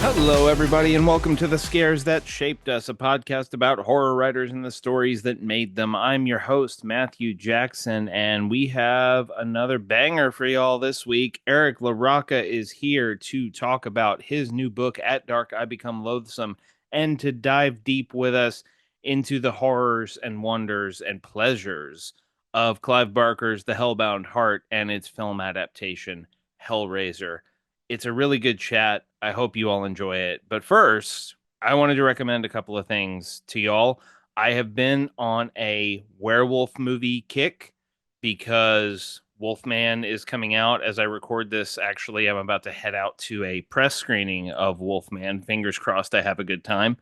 Hello, everybody, and welcome to The Scares That Shaped Us, a podcast about horror writers and the stories that made them. I'm your host, Matthew Jackson, and we have another banger for y'all this week. Eric LaRocca is here to talk about his new book, At Dark, I Become Loathsome, and to dive deep with us into the horrors and wonders and pleasures of Clive Barker's The Hellbound Heart and its film adaptation, Hellraiser. It's a really good chat. I hope you all enjoy it. But first, I wanted to recommend a couple of things to y'all. I have been on a werewolf movie kick because Wolfman is coming out as I record this. Actually, I'm about to head out to a press screening of Wolfman. Fingers crossed I have a good time.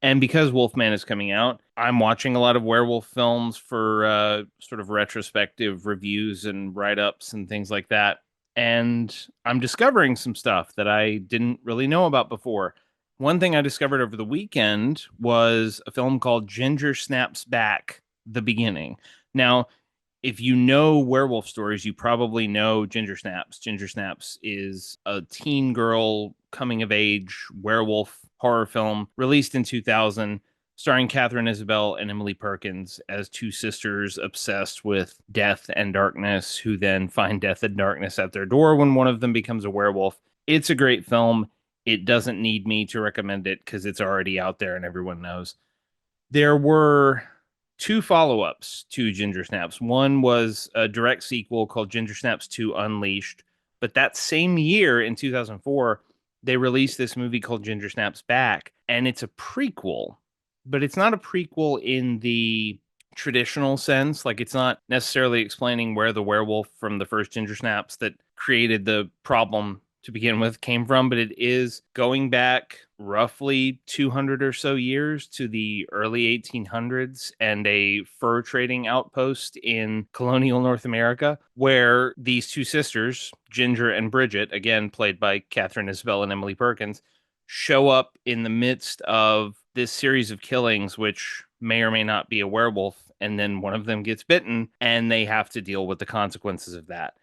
And because Wolfman is coming out, I'm watching a lot of werewolf films for sort of retrospective reviews and write-ups and things like that. And I'm discovering some stuff that I didn't really know about before. One thing I discovered over the weekend was a film called Ginger Snaps Back, The Beginning. Now, if you know werewolf stories, you probably know Ginger Snaps. Ginger Snaps is a teen girl coming of age werewolf horror film released in 2000, starring Catherine Isabel and Emily Perkins as two sisters obsessed with death and darkness, who then find death and darkness at their door when one of them becomes a werewolf. It's a great film. It doesn't need me to recommend it because it's already out there and everyone knows. There were two follow-ups to Ginger Snaps. One was a direct sequel called Ginger Snaps 2 Unleashed, but that same year in 2004, they released this movie called Ginger Snaps Back, and it's a prequel, but it's not a prequel in the traditional sense. Like, it's not necessarily explaining where the werewolf from the first Ginger Snaps that created the problem to begin with came from, but it is going back roughly 200 or so years to the early 1800s and a fur trading outpost in colonial North America, where these two sisters, Ginger and Bridget, again played by Catherine Isabel and Emily Perkins, show up in the midst of this series of killings, which may or may not be a werewolf, and then one of them gets bitten, and they have to deal with the consequences of that.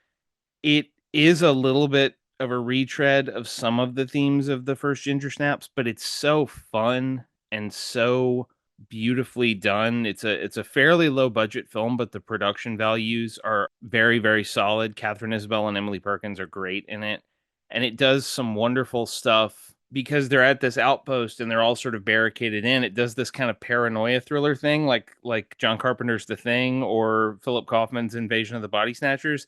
It is a little bit of a retread of some of the themes of the first Ginger Snaps, but it's so fun and so beautifully done. It's a fairly low budget film, but the production values are very, very solid. Catherine Isabel and Emily Perkins are great in it, and it does some wonderful stuff because they're at this outpost and they're all sort of barricaded in. It does this kind of paranoia thriller thing, like John Carpenter's The Thing or Philip Kaufman's Invasion of the Body Snatchers.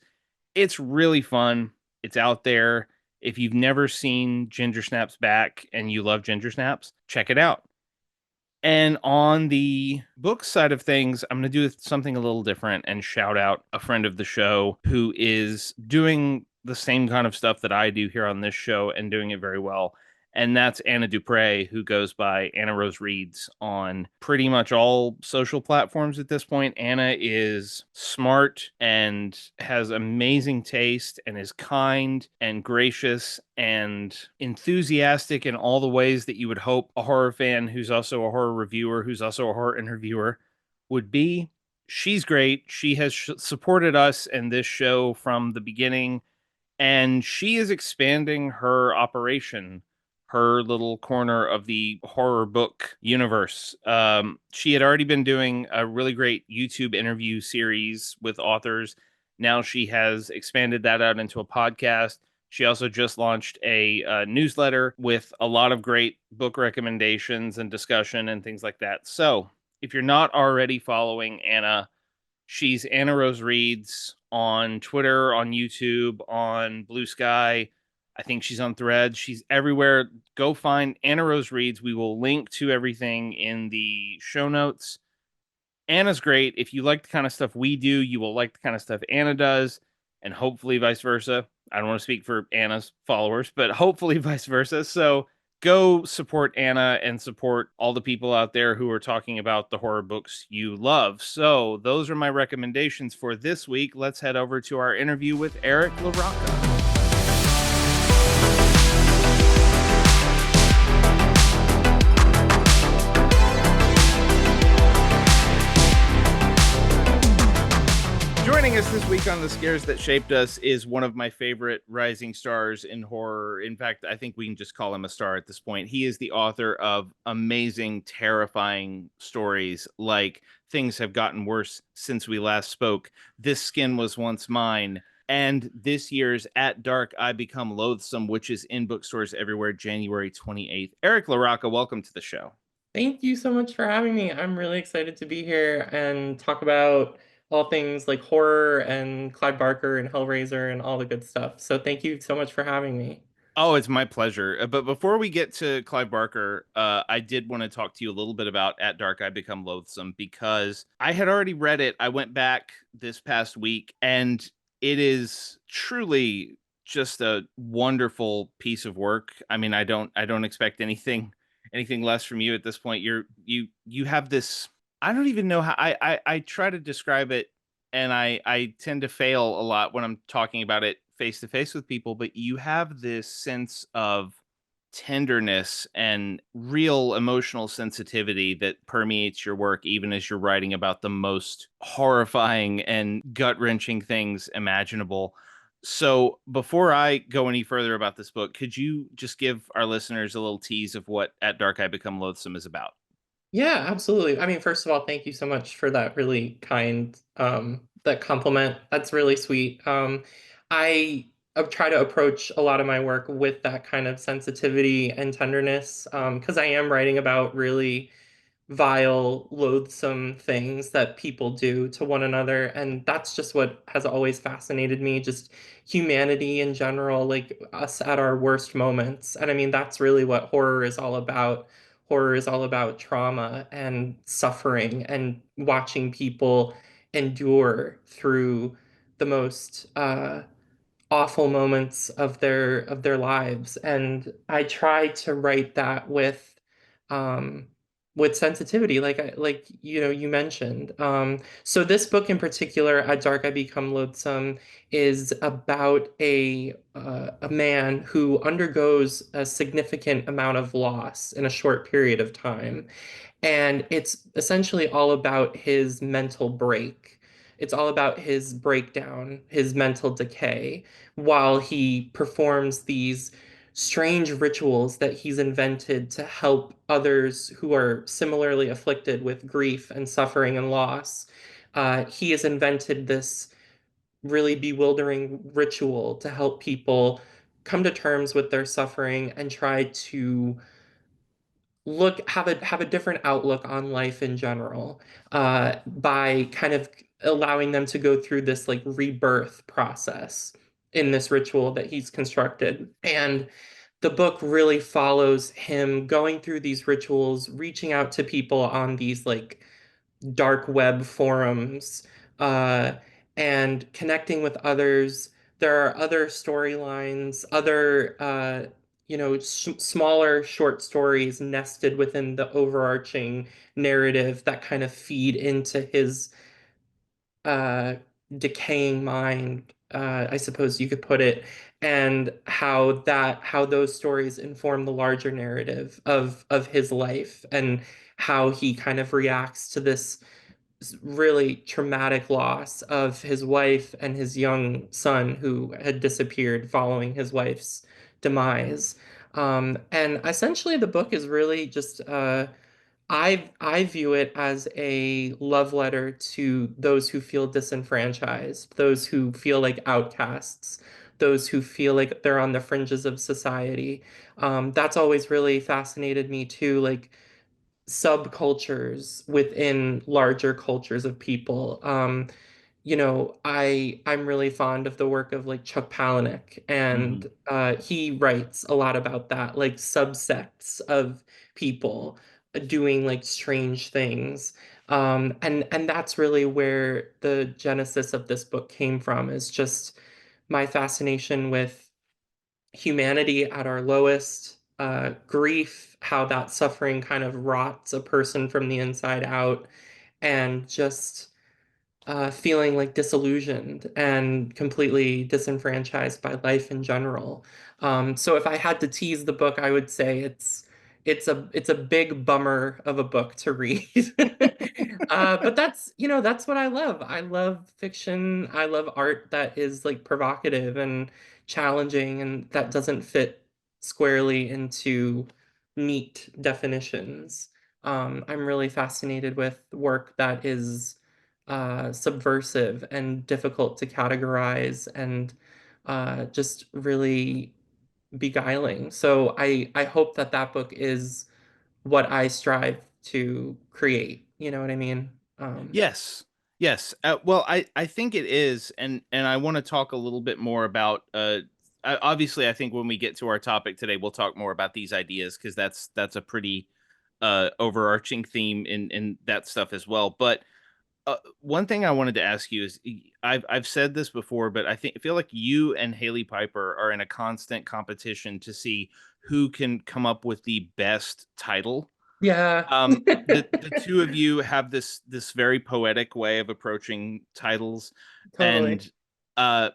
It's really fun. It's out there. If you've never seen Ginger Snaps Back and you love Ginger Snaps, check it out. And on the book side of things, I'm going to do something a little different and shout out a friend of the show who is doing the same kind of stuff that I do here on this show and doing it very well. And that's Anna Dupre, who goes by Anna Rose Reads on pretty much all social platforms at this point. Anna is smart and has amazing taste and is kind and gracious and enthusiastic in all the ways that you would hope a horror fan who's also a horror reviewer, who's also a horror interviewer would be. She's great. She has supported us and this show from the beginning, and she is expanding her operation, her little corner of the horror book universe. She had already been doing a really great YouTube interview series with authors. Now she has expanded that out into a podcast. She also just launched a newsletter with a lot of great book recommendations and discussion and things like that. So if you're not already following Anna, she's Anna Rose Reads on Twitter, on YouTube, on Blue Sky. I think she's on Threads. She's everywhere. Go find Anna Rose Reads. We will link to everything in the show notes. Anna's great. If you like the kind of stuff we do, you will like the kind of stuff Anna does, and hopefully vice versa. I don't want to speak for Anna's followers, but hopefully vice versa. So go support Anna and support all the people out there who are talking about the horror books you love. So those are my recommendations for this week. Let's head over to our interview with Eric LaRocca. Joining us this week on The Scares That Shaped Us is one of my favorite rising stars in horror. In fact, I think we can just call him a star at this point. He is the author of amazing, terrifying stories like Things Have Gotten Worse Since We Last Spoke, This Skin Was Once Mine, and this year's At Dark I Become Loathsome, which is in bookstores everywhere January 28th. Eric LaRocca, welcome to the show. Thank you so much for having me. I'm really excited to be here and talk about all things like horror and Clive Barker and Hellraiser and all the good stuff. So thank you so much for having me. Oh, it's my pleasure. But before we get to Clive Barker, I did want to talk to you a little bit about At Dark I Become Loathsome because I had already read it. I went back this past week, and it is truly just a wonderful piece of work. I mean, I don't expect anything less from you at this point. You have this. I don't even know how I try to describe it, and I tend to fail a lot when I'm talking about it face to face with people, but you have this sense of tenderness and real emotional sensitivity that permeates your work, even as you're writing about the most horrifying and gut wrenching things imaginable. So, before I go any further about this book, could you just give our listeners a little tease of what At Dark I Become Loathsome is about? Yeah, absolutely. I mean, first of all, thank you so much for that really kind that compliment. That's really sweet. I try to approach a lot of my work with that kind of sensitivity and tenderness because I am writing about really vile, loathsome things that people do to one another. And that's just what has always fascinated me, just humanity in general, like us at our worst moments. And I mean, that's really what horror is all about. Horror is all about trauma and suffering and watching people endure through the most awful moments of their lives, and I try to write that um with sensitivity, like you know you mentioned. So this book in particular, At Dark I Become Loathsome, is about a man who undergoes a significant amount of loss in a short period of time, and it's essentially all about his mental break. It's all about his breakdown, his mental decay, while he performs these strange rituals that he's invented to help others who are similarly afflicted with grief and suffering and loss. He has invented this really bewildering ritual to help people come to terms with their suffering and try to have a different outlook on life in general, by kind of allowing them to go through this like rebirth process in this ritual that he's constructed. And the book really follows him going through these rituals, reaching out to people on these like dark web forums, uh, and connecting with others. There are other storylines, other smaller short stories nested within the overarching narrative that kind of feed into his uh, decaying mind, I suppose you could put it, and how those stories inform the larger narrative of his life and how he kind of reacts to this really traumatic loss of his wife and his young son who had disappeared following his wife's demise. And essentially, the book is really just I view it as a love letter to those who feel disenfranchised, those who feel like outcasts, those who feel like they're on the fringes of society. That's always really fascinated me too, like subcultures within larger cultures of people. I'm really fond of the work of like Chuck Palahniuk, and Mhm. he writes a lot about that, like subsects of people doing like strange things. And that's really where the genesis of this book came from, is just my fascination with humanity at our lowest, grief, how that suffering kind of rots a person from the inside out, and just feeling like disillusioned and completely disenfranchised by life in general. So if I had to tease the book, I would say it's a big bummer of a book to read. But that's, that's what I love. I love fiction. I love art that is like provocative and challenging and that doesn't fit squarely into neat definitions. I'm really fascinated with work that is subversive and difficult to categorize and just really beguiling. So I hope that that book is what I strive to create. You know what I mean? Yes. Yes. Well, I think it is, and I want to talk a little bit more about. Obviously, I think when we get to our topic today, we'll talk more about these ideas because that's a pretty overarching theme in that stuff as well. But one thing I wanted to ask you is, I've said this before, but I feel like you and Haley Piper are in a constant competition to see who can come up with the best title. Yeah. The two of you have this very poetic way of approaching titles, Totally. and uh,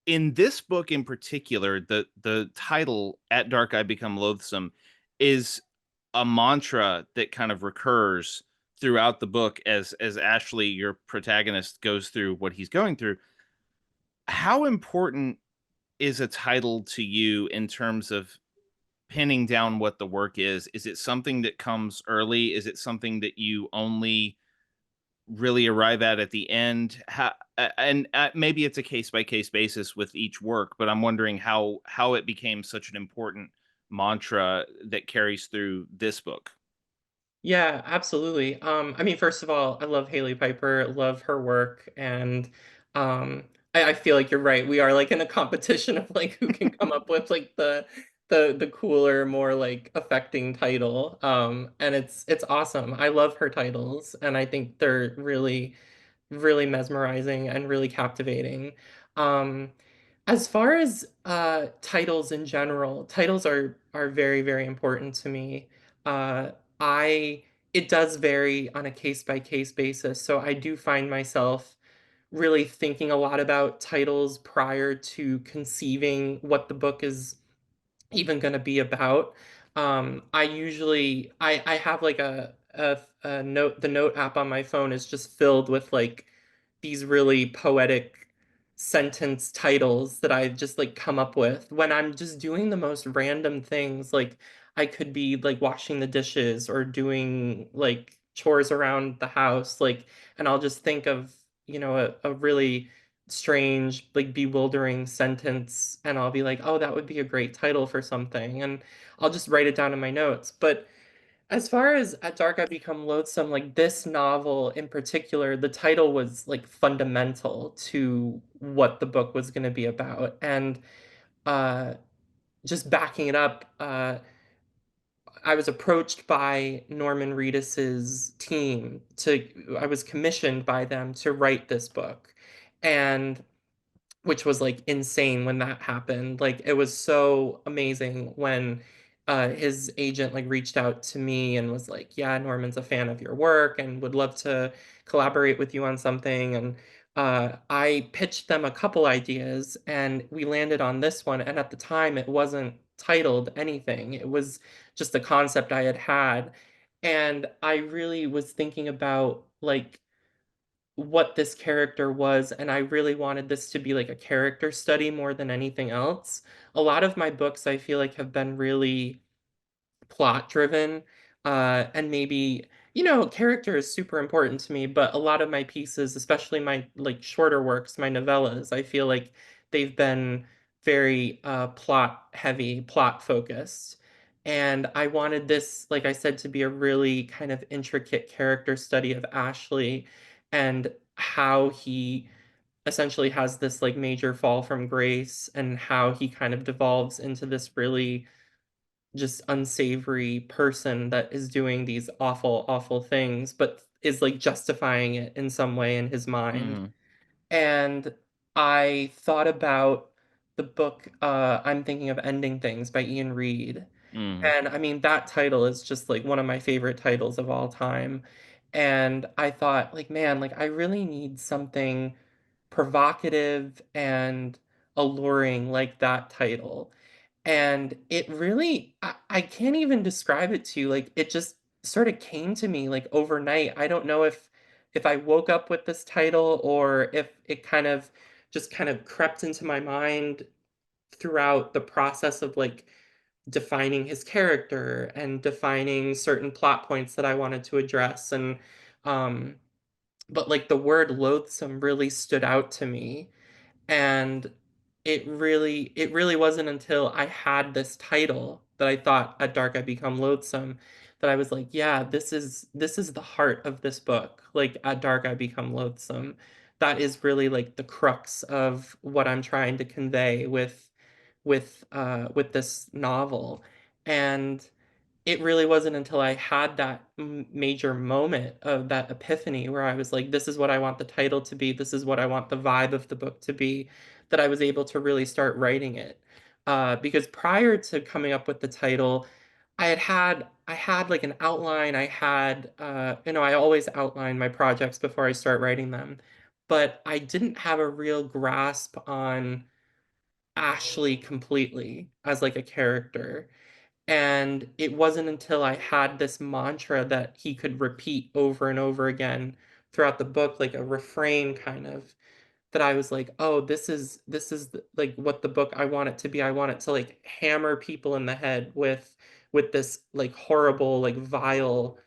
in this book in particular, the title "At Dark I Become Loathsome" is a mantra that kind of recurs throughout the book as Ashley, your protagonist, goes through what he's going through. How important is a title to you in terms of pinning down what the work is? Is it something that comes early? Is it something that you only really arrive at the end? And maybe it's a case by case basis with each work, but I'm wondering how it became such an important mantra that carries through this book. Yeah, absolutely. I mean, first of all, I love Haley Piper, love her work, and I feel like you're right. We are like in a competition of like who can come up with like the cooler, more like affecting title. And it's awesome. I love her titles, and I think they're really mesmerizing and really captivating. Um, as far as titles in general, titles are very important to me. I It does vary on a case by case basis, so I do find myself really thinking a lot about titles prior to conceiving what the book is even going to be about. I usually I have like a note. The note app on my phone is just filled with like these really poetic sentence titles that I just like come up with when I'm just doing the most random things. Like I could be like washing the dishes or doing like chores around the house, like, and I'll just think of, a really strange, like bewildering sentence, and I'll be like, oh, that would be a great title for something. And I'll just write it down in my notes. But as far as At Dark I Become Loathsome, like this novel in particular, the title was like fundamental to what the book was going to be about. And uh, just backing it up, I was approached by Norman Reedus's team I was commissioned by them to write this book. And which was like insane when that happened. Like it was so amazing when his agent like reached out to me and was like, "Yeah, Norman's a fan of your work and would love to collaborate with you on something." And I pitched them a couple ideas and we landed on this one. And at the time, it wasn't titled anything. It was just a concept I had had. And I really was thinking about like what this character was, and I really wanted this to be like a character study more than anything else. A lot of my books I feel like have been really plot driven, and maybe, character is super important to me, but a lot of my pieces, especially my like shorter works, my novellas, I feel like they've been very plot heavy, plot focused. And I wanted this, like I said, to be a really kind of intricate character study of Ashley and how he essentially has this like major fall from grace and how he kind of devolves into this really just unsavory person that is doing these awful things, but is like justifying it in some way in his mind. Mm, And I thought about the book I'm Thinking of Ending Things by Ian Reid. mm, And I mean, that title is just like one of my favorite titles of all time. And I thought, like, man, like, I really need something provocative and alluring like that title. And it really, I can't even describe it to you. Like, it just sort of came to me like overnight. I don't know if I woke up with this title or if it kind of just kind of crept into my mind throughout the process of like defining his character and defining certain plot points that I wanted to address. And um but like the word loathsome really stood out to me, and it really wasn't until I had this title that I thought At Dark I Become Loathsome that I was like, yeah, this is the heart of this book. Like At Dark I Become Loathsome. That is really like the crux of what I'm trying to convey with this novel. And it really wasn't until I had that major moment of that epiphany where I was like, this is what I want the title to be, this is what I want the vibe of the book to be, that I was able to really start writing it. Because prior to coming up with the title, I had like an outline. I had I always outline my projects before I start writing them, but I didn't have a real grasp on Ashley completely as like a character. And it wasn't until I had this mantra that he could repeat over and over again throughout the book, like a refrain kind of, that I was like, oh, like what the book I want it to be. I want it to like hammer people in the head with this like horrible, like vile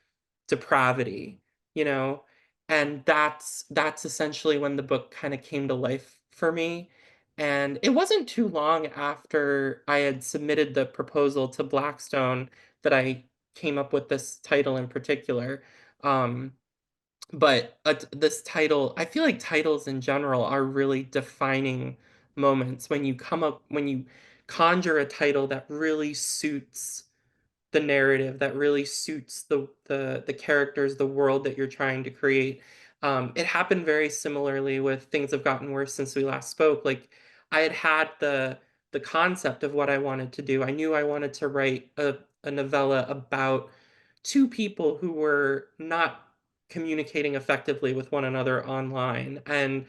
depravity, you know? And that's essentially when the book kind of came to life for me. And it wasn't too long after I had submitted the proposal to Blackstone that I came up with this title in particular. Um, but this title, I feel like titles in general are really defining moments when you conjure a title that really suits the narrative, that really suits the characters, the world that you're trying to create. It happened very similarly with Things Have Gotten Worse Since We Last Spoke. Like I had the concept of what I wanted to do. I knew I wanted to write a novella about two people who were not communicating effectively with one another online, and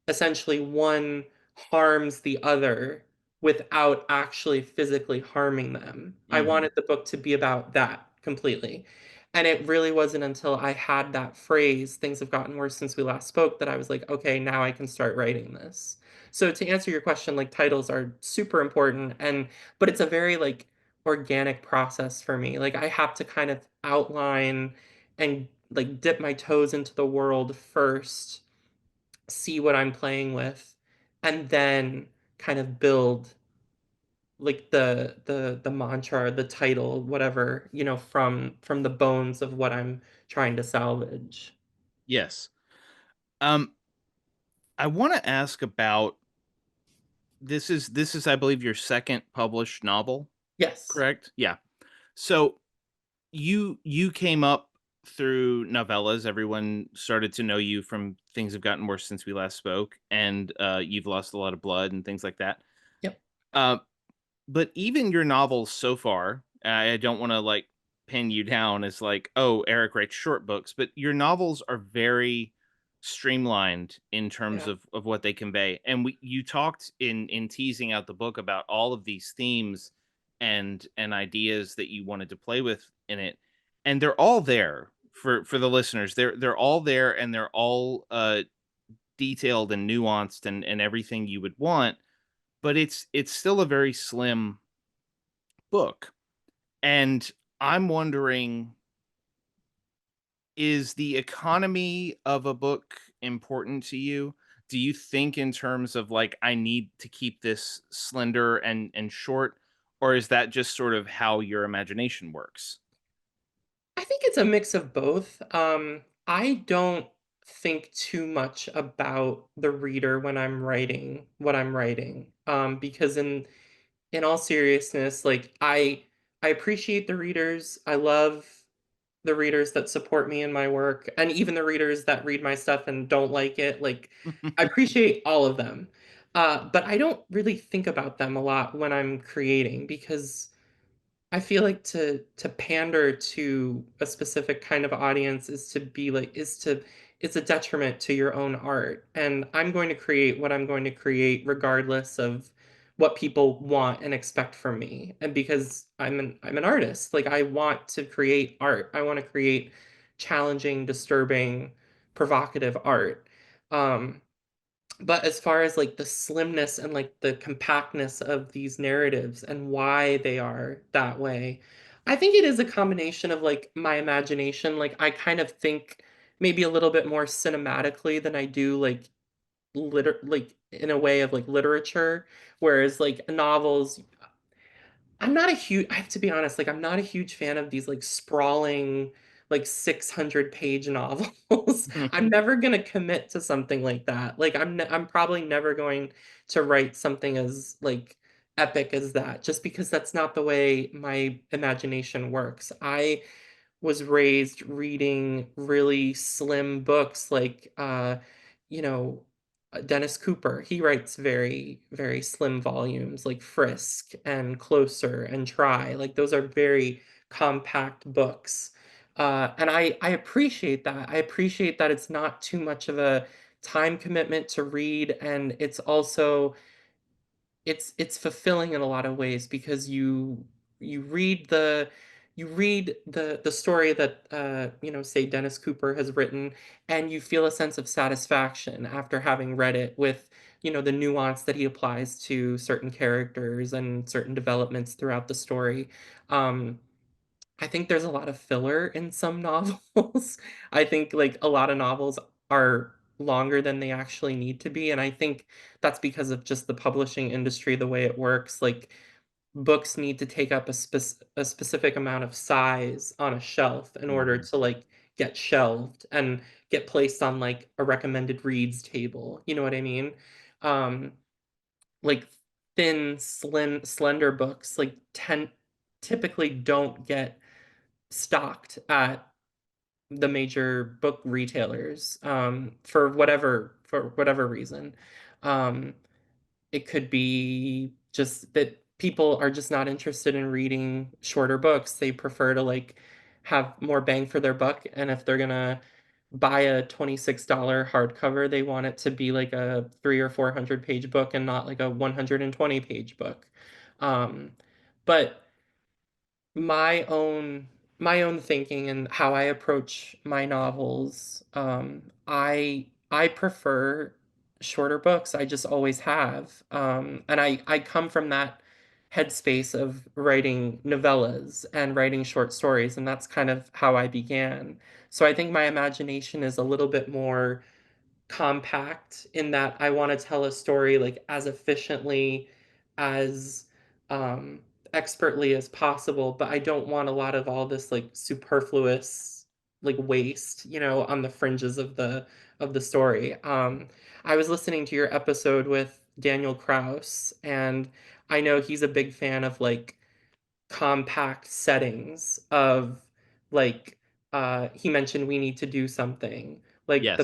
essentially one harms the other without actually physically harming them. I Mm-hmm. wanted the book to be about that completely. And it really wasn't until I had that phrase, things have gotten worse since we last spoke, that I was like, okay, now I can start writing this. So to answer your question, like titles are super important, and but it's a very like organic process for me. Like I have to kind of outline and like dip my toes into the world first, see what I'm playing with, and then kind of build like the mantra, the title, whatever, from the bones of what I'm trying to salvage. Yes. Um, I want to ask about this is I believe your second published novel, Yes. correct? Yeah. So you came up through novellas. Everyone started to know you from Things Have Gotten Worse Since We Last Spoke, and You've Lost a Lot of Blood and things like that. Yep. Uh, but even your novels so far, I don't want to like pin you down as like, oh, Eric writes short books, but your novels are very streamlined in terms Yeah. of what they convey. And you talked in teasing out the book about all of these themes and ideas that you wanted to play with in it. And they're all there for the listeners. They're all there, and they're all detailed and nuanced and everything you would want, but it's still a very slim book. And I'm wondering, is the economy of a book important to you? Do you think in terms of like, I need to keep this slender and short, or is that just sort of how your imagination works? I think it's a mix of both. I don't think too much about the reader when I'm writing what I'm writing. Because in all seriousness, like I appreciate the readers. I love the readers that support me in my work, and even the readers that read my stuff and don't like it. Like I appreciate all of them. But I don't really think about them a lot when I'm creating, because I feel like to pander to a specific kind of audience is to be like is to it's a detriment to your own art. And I'm going to create what I'm going to create regardless of what people want and expect from me. And because I'm an artist, like I want to create art. I want to create challenging, disturbing, provocative art. Um, but as far as like the slimness and like the compactness of these narratives and why they are that way, I think it is a combination of like my imagination. Like I kind of think maybe a little bit more cinematically than I do like in a way of like literature, whereas like novels, I'm not a huge, I have to be honest, like I'm not a huge fan of these like sprawling, like 600-page novels. I'm never gonna commit to something like that. Like I'm probably never going to write something as like epic as that, just because that's not the way my imagination works. I was raised reading really slim books like you know Dennis Cooper. He writes very very slim volumes like Frisk and Closer and Try. Like those are very compact books. And I appreciate that. I appreciate that it's not too much of a time commitment to read, and it's also it's fulfilling in a lot of ways because you read the story that say Dennis Cooper has written, and you feel a sense of satisfaction after having read it with the nuance that he applies to certain characters and certain developments throughout the story. um I think there's a lot of filler in some novels. I think like a lot of novels are longer than they actually need to be, and I think that's because of just the publishing industry, the way it works. Like books need to take up a specific amount of size on a shelf in order Mhm. to like get shelved and get placed on like a recommended reads table. You know what I mean? Um, like thin, slender books like typically don't get stocked at the major book retailers for whatever reason. Um, it could be just that people are just not interested in reading shorter books. They prefer to like have more bang for their buck, and if they're gonna buy a $26 hardcover, they want it to be like a 300 or 400 page book and not like a 120 page book. Um, but my own my own thinking and how I approach my novels. I prefer shorter books. I just always have. And I come from that headspace of writing novellas and writing short stories, and that's kind of how I began. So I think my imagination is a little bit more compact in that I want to tell a story like as efficiently, as um expertly as possible, but I don't want a lot of all this like superfluous like waste, on the fringes of the story. I was listening to your episode with Daniel Kraus, and I know he's a big fan of like compact settings of like he mentioned We Need to Do Something, like Yes.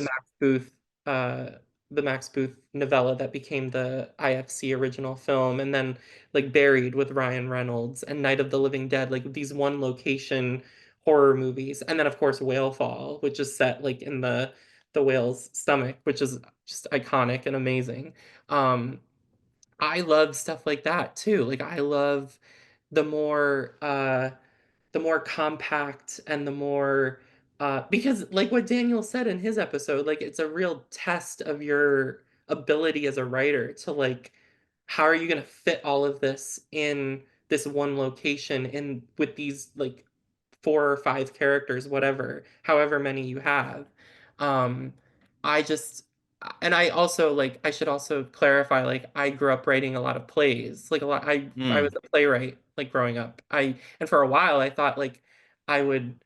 Uh the Max Booth novella that became the IFC original film, and then like Buried with Ryan Reynolds and Night of the Living Dead, like these one location horror movies. And then of course Whale Fall, which is set like in the whale's stomach, which is just iconic and amazing. um I love stuff like that too. Like I love the more uh the more compact and the more because like what Daniel said in his episode, like it's a real test of your ability as a writer to like how are you going to fit all of this in this one location in with these like 4 or 5 characters, whatever, however many you have. um I just and I also like I should also clarify, like I grew up writing a lot of plays, like a lot. I was Mm. a playwright like growing up. And for a while I thought like I would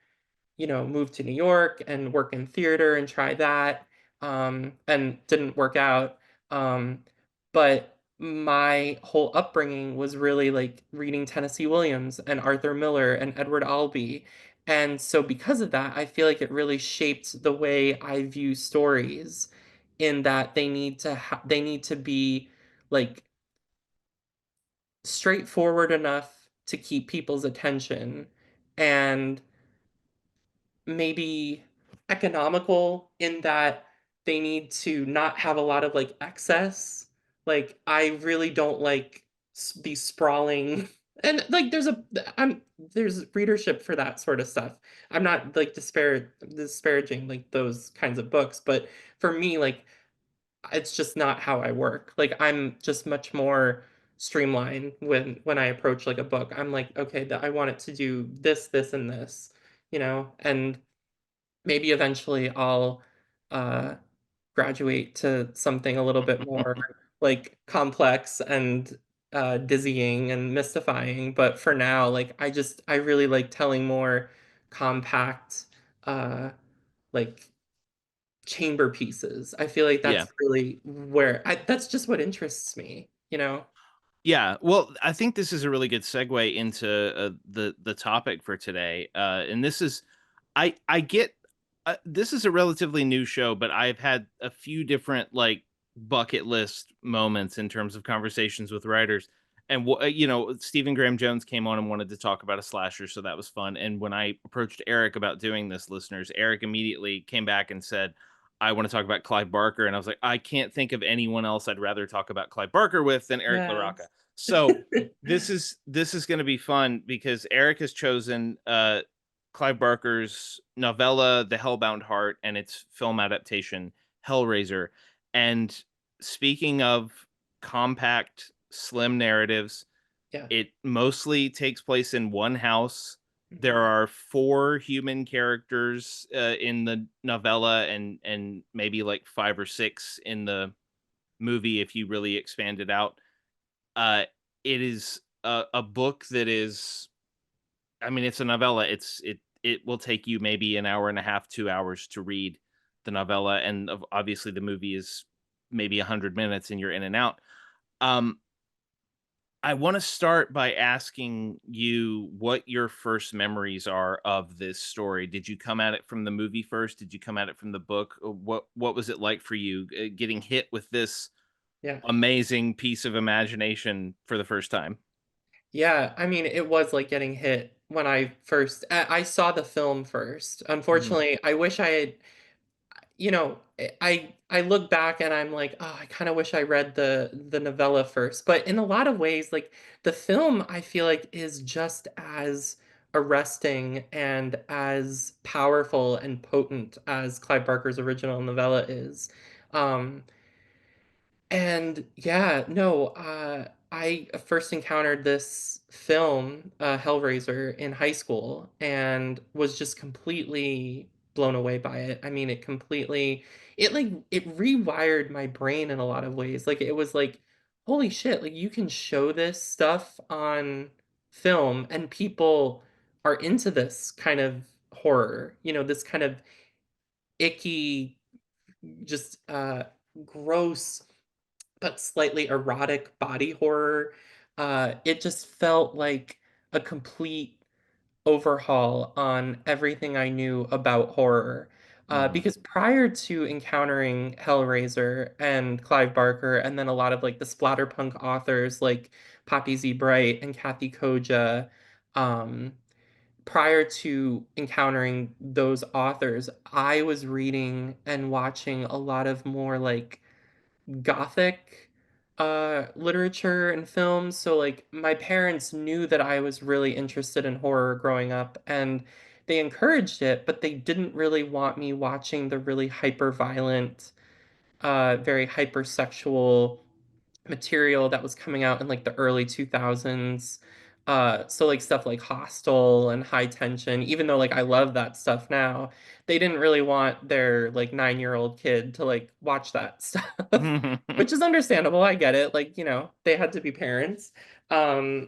move to New York and work in theater and try that, and didn't work out. But my whole upbringing was really like reading Tennessee Williams and Arthur Miller and Edward Albee. And so because of that, I feel like it really shaped the way I view stories, in that they need to be like straightforward enough to keep people's attention, and maybe economical in that they need to not have a lot of like excess. Like I really don't like these sprawling and like there's readership for that sort of stuff. I'm not like disparaging like those kinds of books, but for me, like it's just not how I work. Like I'm just much more streamlined when I approach like a book. I'm like, okay, I want it to do this, this, and this, and maybe eventually I'll uh graduate to something a little bit more like complex and dizzying and mystifying. But for now, like I really like telling more compact uh like chamber pieces. I feel like Yeah. that's really that's just what interests me. Yeah, well, I think this is a really good segue into the topic for today. And this is, I get, this is a relatively new show, but I've had a few different like bucket list moments in terms of conversations with writers. And Stephen Graham Jones came on and wanted to talk about a slasher, so that was fun. And when I approached Eric about doing this, listeners, Eric immediately came back and said, I want to talk about Clive Barker. And I was like, I can't think of anyone else I'd rather talk about Clive Barker with than Eric LaRocca. Yes. So this is going to be fun because Eric has chosen Clive Barker's novella, The Hellbound Heart, and its film adaptation, Hellraiser. And speaking of compact, slim narratives, Yeah. it mostly takes place in one house. There Mhm. are four human characters in the novella, and maybe like five or six in the movie if you really expand it out. uh, it is a book that is, I mean, it's a novella. It will take you maybe an hour and a half, 2 hours to read the novella, and obviously the movie is maybe 100 minutes, and you're in and out. Um, I want to start by asking you what your first memories are of this story. Did you come at it from the movie first? Did you come at it from the book? Or what was it like for you getting hit with this Yeah. amazing piece of imagination for the first time? Yeah, I mean, it was like getting hit when I saw the film first. Mhm. Unfortunately, I wish I had, I look back and I'm like, oh, I kind of wish I read the novella first. But in a lot of ways, like the film, I feel like is just as arresting and as powerful and potent as Clive Barker's original novella is. Um, and yeah, no, I first encountered this film, Hellraiser, in high school and was just completely blown away by it. I mean, it rewired my brain in a lot of ways. Like it was like, holy shit, like you can show this stuff on film and people are into this kind of horror, this kind of icky, just gross but slightly erotic body horror. It just felt like a complete overhaul on everything I knew about horror. Mhm. Because prior to encountering Hellraiser and Clive Barker, and then a lot of like the splatterpunk authors like Poppy Z. Bright and Kathy Koja, um, prior to encountering those authors, I was reading and watching a lot of more like gothic literature and films. So like my parents knew that I was really interested in horror growing up and they encouraged it, but they didn't really want me watching the really hyper violent, very hypersexual material that was coming out in like the early 2000s. So like stuff like Hostel and High Tension, even though like I love that stuff now, they didn't really want their like 9-year-old kid to like watch that stuff, which is understandable. I get it. Like, they had to be parents. And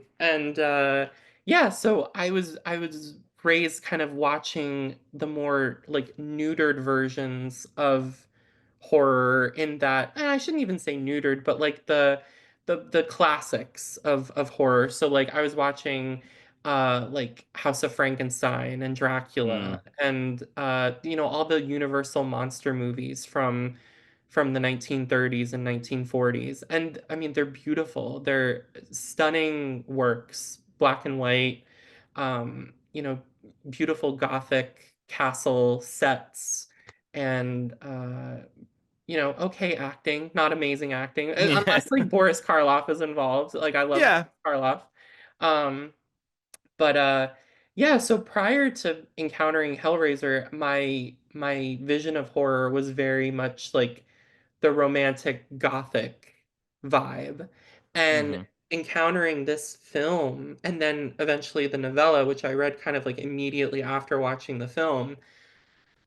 yeah, so I was raised kind of watching the more like neutered versions of horror in that I shouldn't even say neutered, but like the classics of horror. So like I was watching like House of Frankenstein and Mm. Dracula and all the Universal monster movies from the 1930s and 1940s. And I mean they're beautiful. They're stunning works, black and white. Beautiful gothic castle sets and okay acting, not amazing acting, Yeah. unless like Boris Karloff is involved. Like I love Yeah. Karloff. Um, but yeah, so prior to encountering Hellraiser, my vision of horror was very much like the romantic gothic vibe. And Hmm. encountering this film and then eventually the novella, which I read kind of like immediately after watching the film,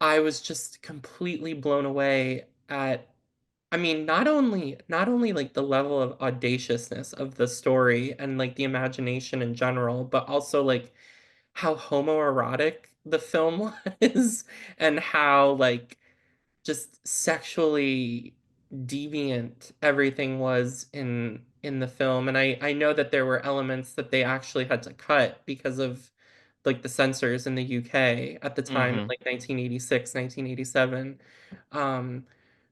I was just completely blown away at, I mean, not only like the level of audaciousness of the story and like the imagination in general, but also like how homoerotic the film was and how like just sexually deviant everything was in the film. And I know that there were elements that they actually had to cut because of like the censors in the UK at the time, Hmm. like 1986, 1987.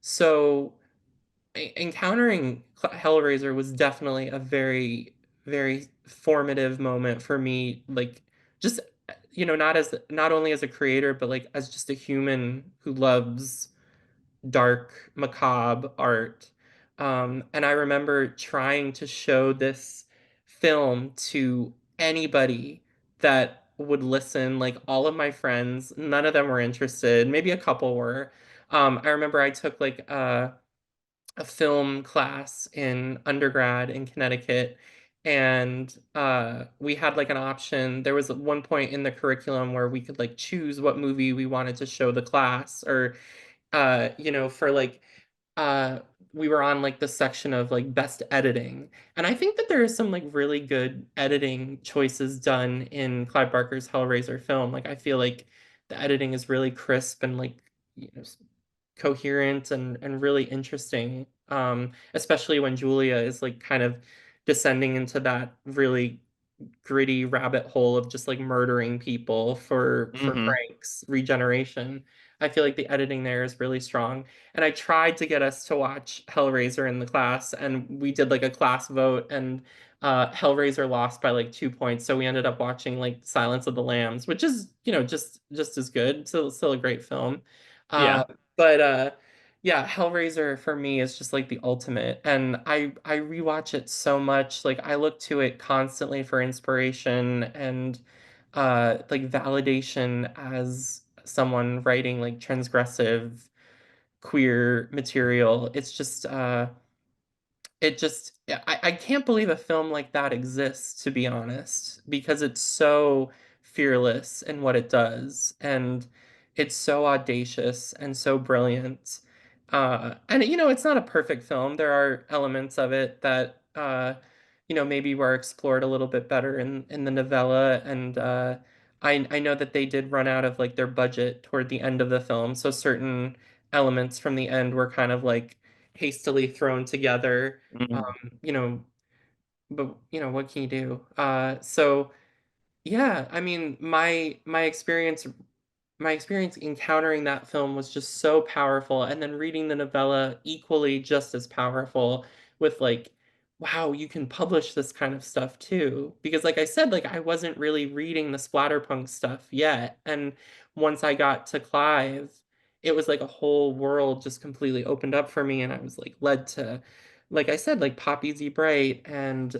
So encountering Hellraiser was definitely a very, very formative moment for me. Like, just not only as a creator, but like as just a human who loves dark, macabre art. And I remember trying to show this film to anybody that would listen, like all of my friends. None of them were interested. Maybe a couple were. I remember I took like a film class in undergrad in Connecticut. And we had like an option. There was one point in the curriculum where we could like choose what movie we wanted to show the class, or for like uh we were on like the section of like best editing. And I think that there is some like really good editing choices done in Clive Barker's Hellraiser film. Like I feel like the editing is really crisp and like coherent and really interesting. Especially when Julia is like kind of descending into that really gritty rabbit hole of just like murdering people for Hmm. Frank's regeneration. I feel like the editing there is really strong. And I tried to get us to watch Hellraiser in the class, and we did like a class vote, and Hellraiser lost by like 2 points. So we ended up watching like Silence of the Lambs, which is, just as good. Still a great film. Uh, Yeah. but yeah, Hellraiser for me is just like the ultimate, and I rewatch it so much. Like I look to it constantly for inspiration and like validation as someone writing like transgressive queer material. I can't believe a film like that exists, to be honest, because it's so fearless in what it does, and it's so audacious and so brilliant. And it's not a perfect film. There are elements of it that maybe were explored a little bit better in the novella, and I know that they did run out of like their budget toward the end of the film, so certain elements from the end were kind of like hastily thrown together. um, Hmm. you know, but what can you do? So yeah, I mean, my experience encountering that film was just so powerful, and then reading the novella equally just as powerful, with like, wow, you can publish this kind of stuff too. Because like I said, like I wasn't really reading the splatterpunk stuff yet, and once I got to Clive, it was like a whole world just completely opened up for me, and I was like led to, like I said, like Poppy Z. Bright and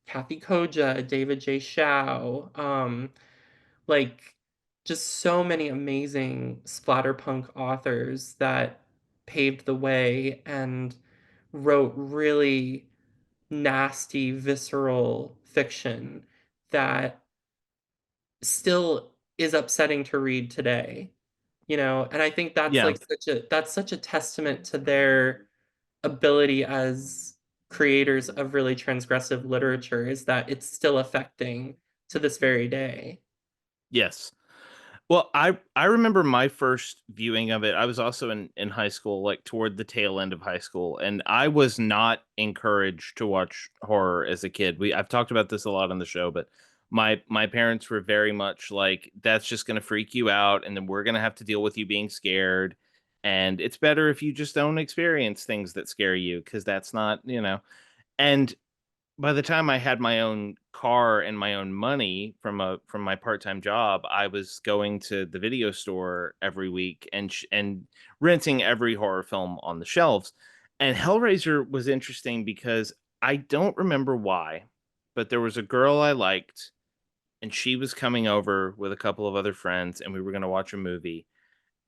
Kathy Koja, David J. Shao, like just so many amazing splatterpunk authors that paved the way and wrote really nasty, visceral fiction that still is upsetting to read today. And I think that's Yeah. like such a testament to their ability as creators of really transgressive literature, is that it's still affecting to this very day. Yes. Well, I remember my first viewing of it. I was also in high school, like toward the tail end of high school, and I was not encouraged to watch horror as a kid. I've talked about this a lot on the show, but my parents were very much like, that's just going to freak you out, and then we're going to have to deal with you being scared, and it's better if you just don't experience things that scare you, because that's not. And by the time I had my own car and my own money from my part-time job, I was going to the video store every week and renting every horror film on the shelves. And Hellraiser was interesting because I don't remember why, but there was a girl I liked and she was coming over with a couple of other friends and we were going to watch a movie,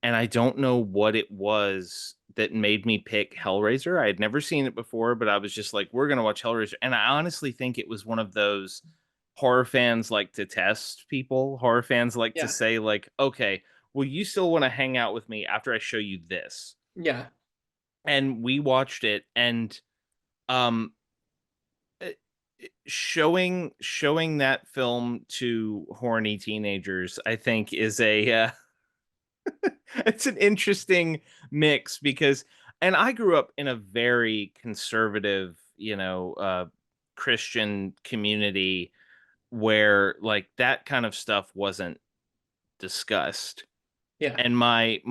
and I don't know what it was that made me pick Hellraiser. I had never seen it before, but I was just like, we're gonna watch Hellraiser. And I honestly think it was one of those horror fans like to test people. Horror fans like to Yeah. say, like, okay, well, you still want to hang out with me after I show you this. Yeah. And we watched it, and um eh, showing that film to horny teenagers, I think is a it's an interesting mix because, and I grew up in a very conservative, Christian community where like that kind of stuff wasn't discussed. Yeah. And my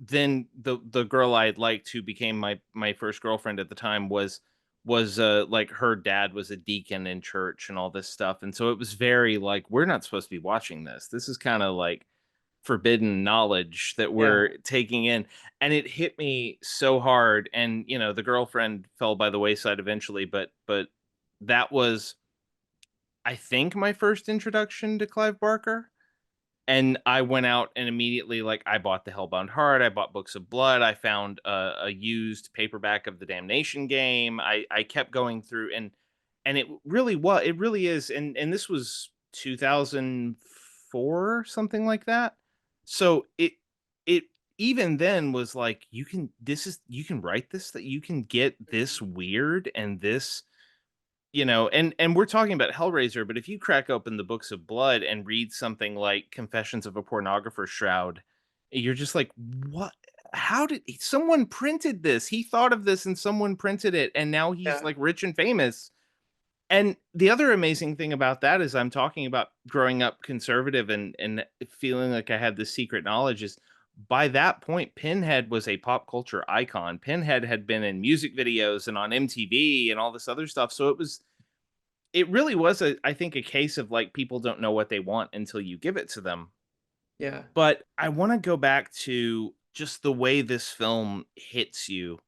then the girl I had liked, who became my first girlfriend at the time, was like her dad was a deacon in church and all this stuff. And so it was very like, we're not supposed to be watching this. This is kind of like forbidden knowledge that Yeah. we're taking in. And it hit me so hard, and the girlfriend fell by the wayside eventually, but that was, I think, my first introduction to Clive Barker. And I went out and immediately, like, I bought the Hellbound Heart, I bought Books of Blood, I found a used paperback of the Damnation game. I kept going through, and it really is. And this was 2004, something like that. So it even then was like, you can write this, that you can get this weird and this, and we're talking about Hellraiser, but if you crack open the Books of Blood and read something like Confessions of a Pornographer Shroud, you're just like, what? How did someone printed this? He thought of this and someone printed it, and now he's Yeah. like rich and famous. And the other amazing thing about that is, I'm talking about growing up conservative and feeling like I had this secret knowledge, is by that point Pinhead was a pop culture icon. Pinhead had been in music videos and on MTV and all this other stuff. So it really was, I think, a case of like, people don't know what they want until you give it to them. Yeah. But I want to go back to just the way this film hits you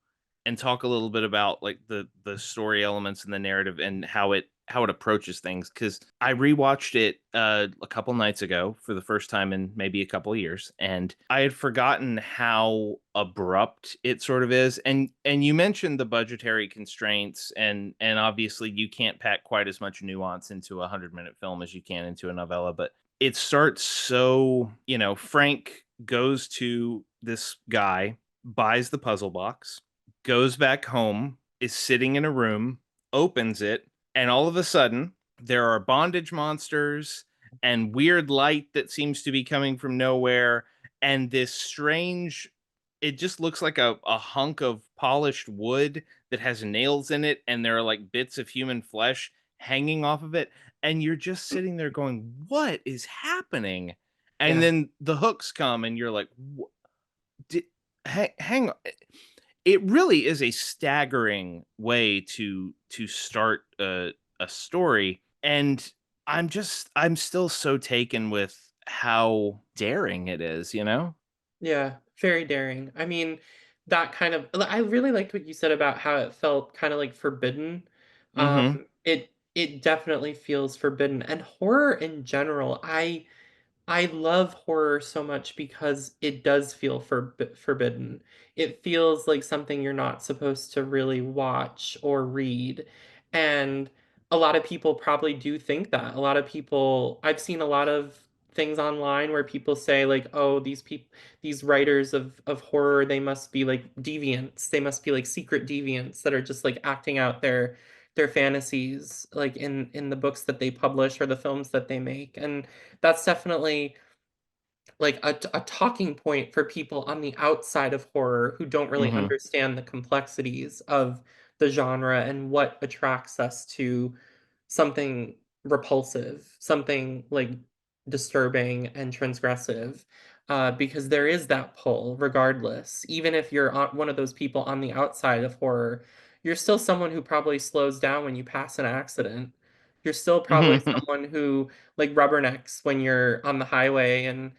and talk a little bit about like the story elements and the narrative and how it approaches things, cuz I rewatched it a couple nights ago for the first time in maybe a couple of years, and I had forgotten how abrupt it sort of is. And you mentioned the budgetary constraints, and obviously you can't pack quite as much nuance into a 100-minute film as you can into a novella, but it starts so, Frank goes to this guy, buys the puzzle box, goes back home, is sitting in a room, opens it, and all of a sudden there are bondage monsters and weird light that seems to be coming from nowhere, and this strange, it just looks like a hunk of polished wood that has nails in it, and there are like bits of human flesh hanging off of it, and you're just sitting there going, what is happening? And Yeah. then the hooks come and you're like, did, hang on. It really is a staggering way to start a story. And I'm still so taken with how daring it is. Yeah, very daring. I mean, that kind of I really liked what you said about how it felt kind of like forbidden. Mm-hmm. It definitely feels forbidden, and horror in general. I love horror so much because it does feel forbidden. It feels like something you're not supposed to really watch or read. And a lot of people probably do think that. A lot of people, I've seen a lot of things online where people say like, "Oh, these writers of horror, they must be like deviants. They must be like secret deviants that are just like acting out their fantasies like in the books that they publish or the films that they make." And that's definitely like a talking point for people on the outside of horror who don't really Mm-hmm. understand the complexities of the genre and what attracts us to something repulsive, something like disturbing and transgressive. Because there is that pull, regardless. Even if you're one of those people on the outside of horror, you're still someone who probably slows down when you pass an accident. You're still probably someone who like rubbernecks when you're on the highway and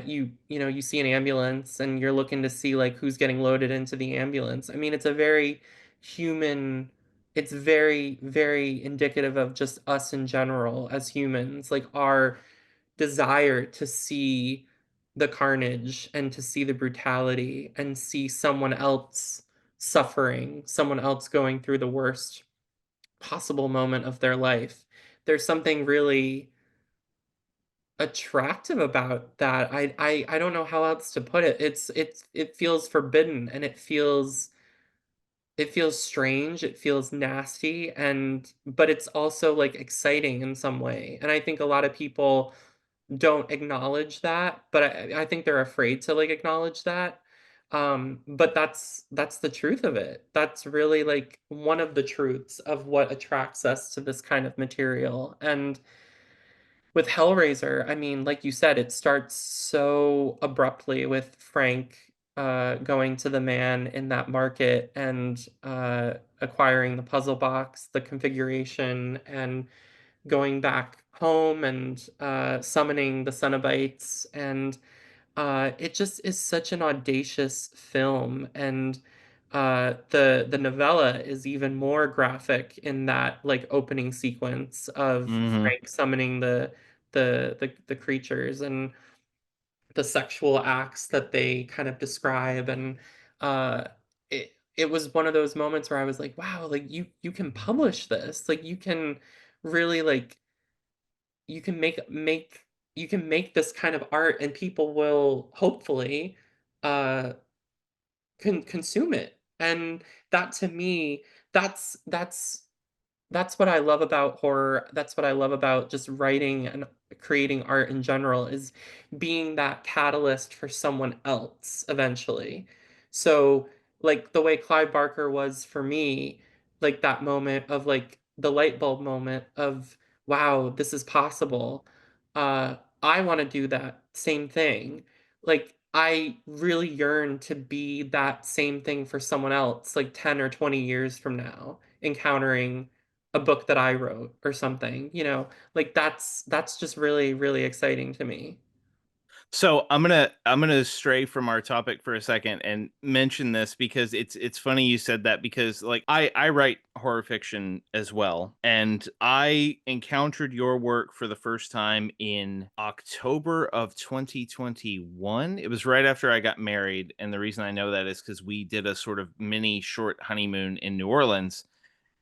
you see an ambulance and you're looking to see like who's getting loaded into the ambulance. I mean, it's a very human, it's very, very indicative of just us in general as humans, like our desire to see the carnage and to see the brutality and see someone else suffering, someone else going through the worst possible moment of their life. There's something really attractive about that. I don't know how else to put it. It feels forbidden and it feels strange, it feels nasty, and but it's also like exciting in some way. And I think a lot of people don't acknowledge that, but I think they're afraid to like acknowledge that. But that's the truth of it. That's really like one of the truths of what attracts us to this kind of material. And with Hellraiser, I mean, like you said, it starts so abruptly with Frank going to the man in that market and acquiring the puzzle box, the configuration, and going back home and summoning the Cenobites. And it just is such an audacious film. And the novella is even more graphic in that like opening sequence of Frank summoning the creatures and the sexual acts that they kind of describe. And uh, it was one of those moments where I was like, wow, like you can publish this, like you can really like you can you can make this kind of art and people will hopefully uh consume it. And that to me, that's what I love about horror. That's what I love about just writing and creating art in general is being that catalyst for someone else eventually. So, like the way Clive Barker was for me, like that moment of like the light bulb moment of, wow, this is possible. I want to do that same thing. Like, I really yearn to be that same thing for someone else, like 10 or 20 years from now, encountering a book that I wrote or something, like that's just really, really exciting to me. So I'm gonna stray from our topic for a second and mention this because it's funny you said that because like I write horror fiction as well, and I encountered your work for the first time in October of 2021. It was right after I got married, and the reason I know that is because we did a sort of mini short honeymoon in New Orleans,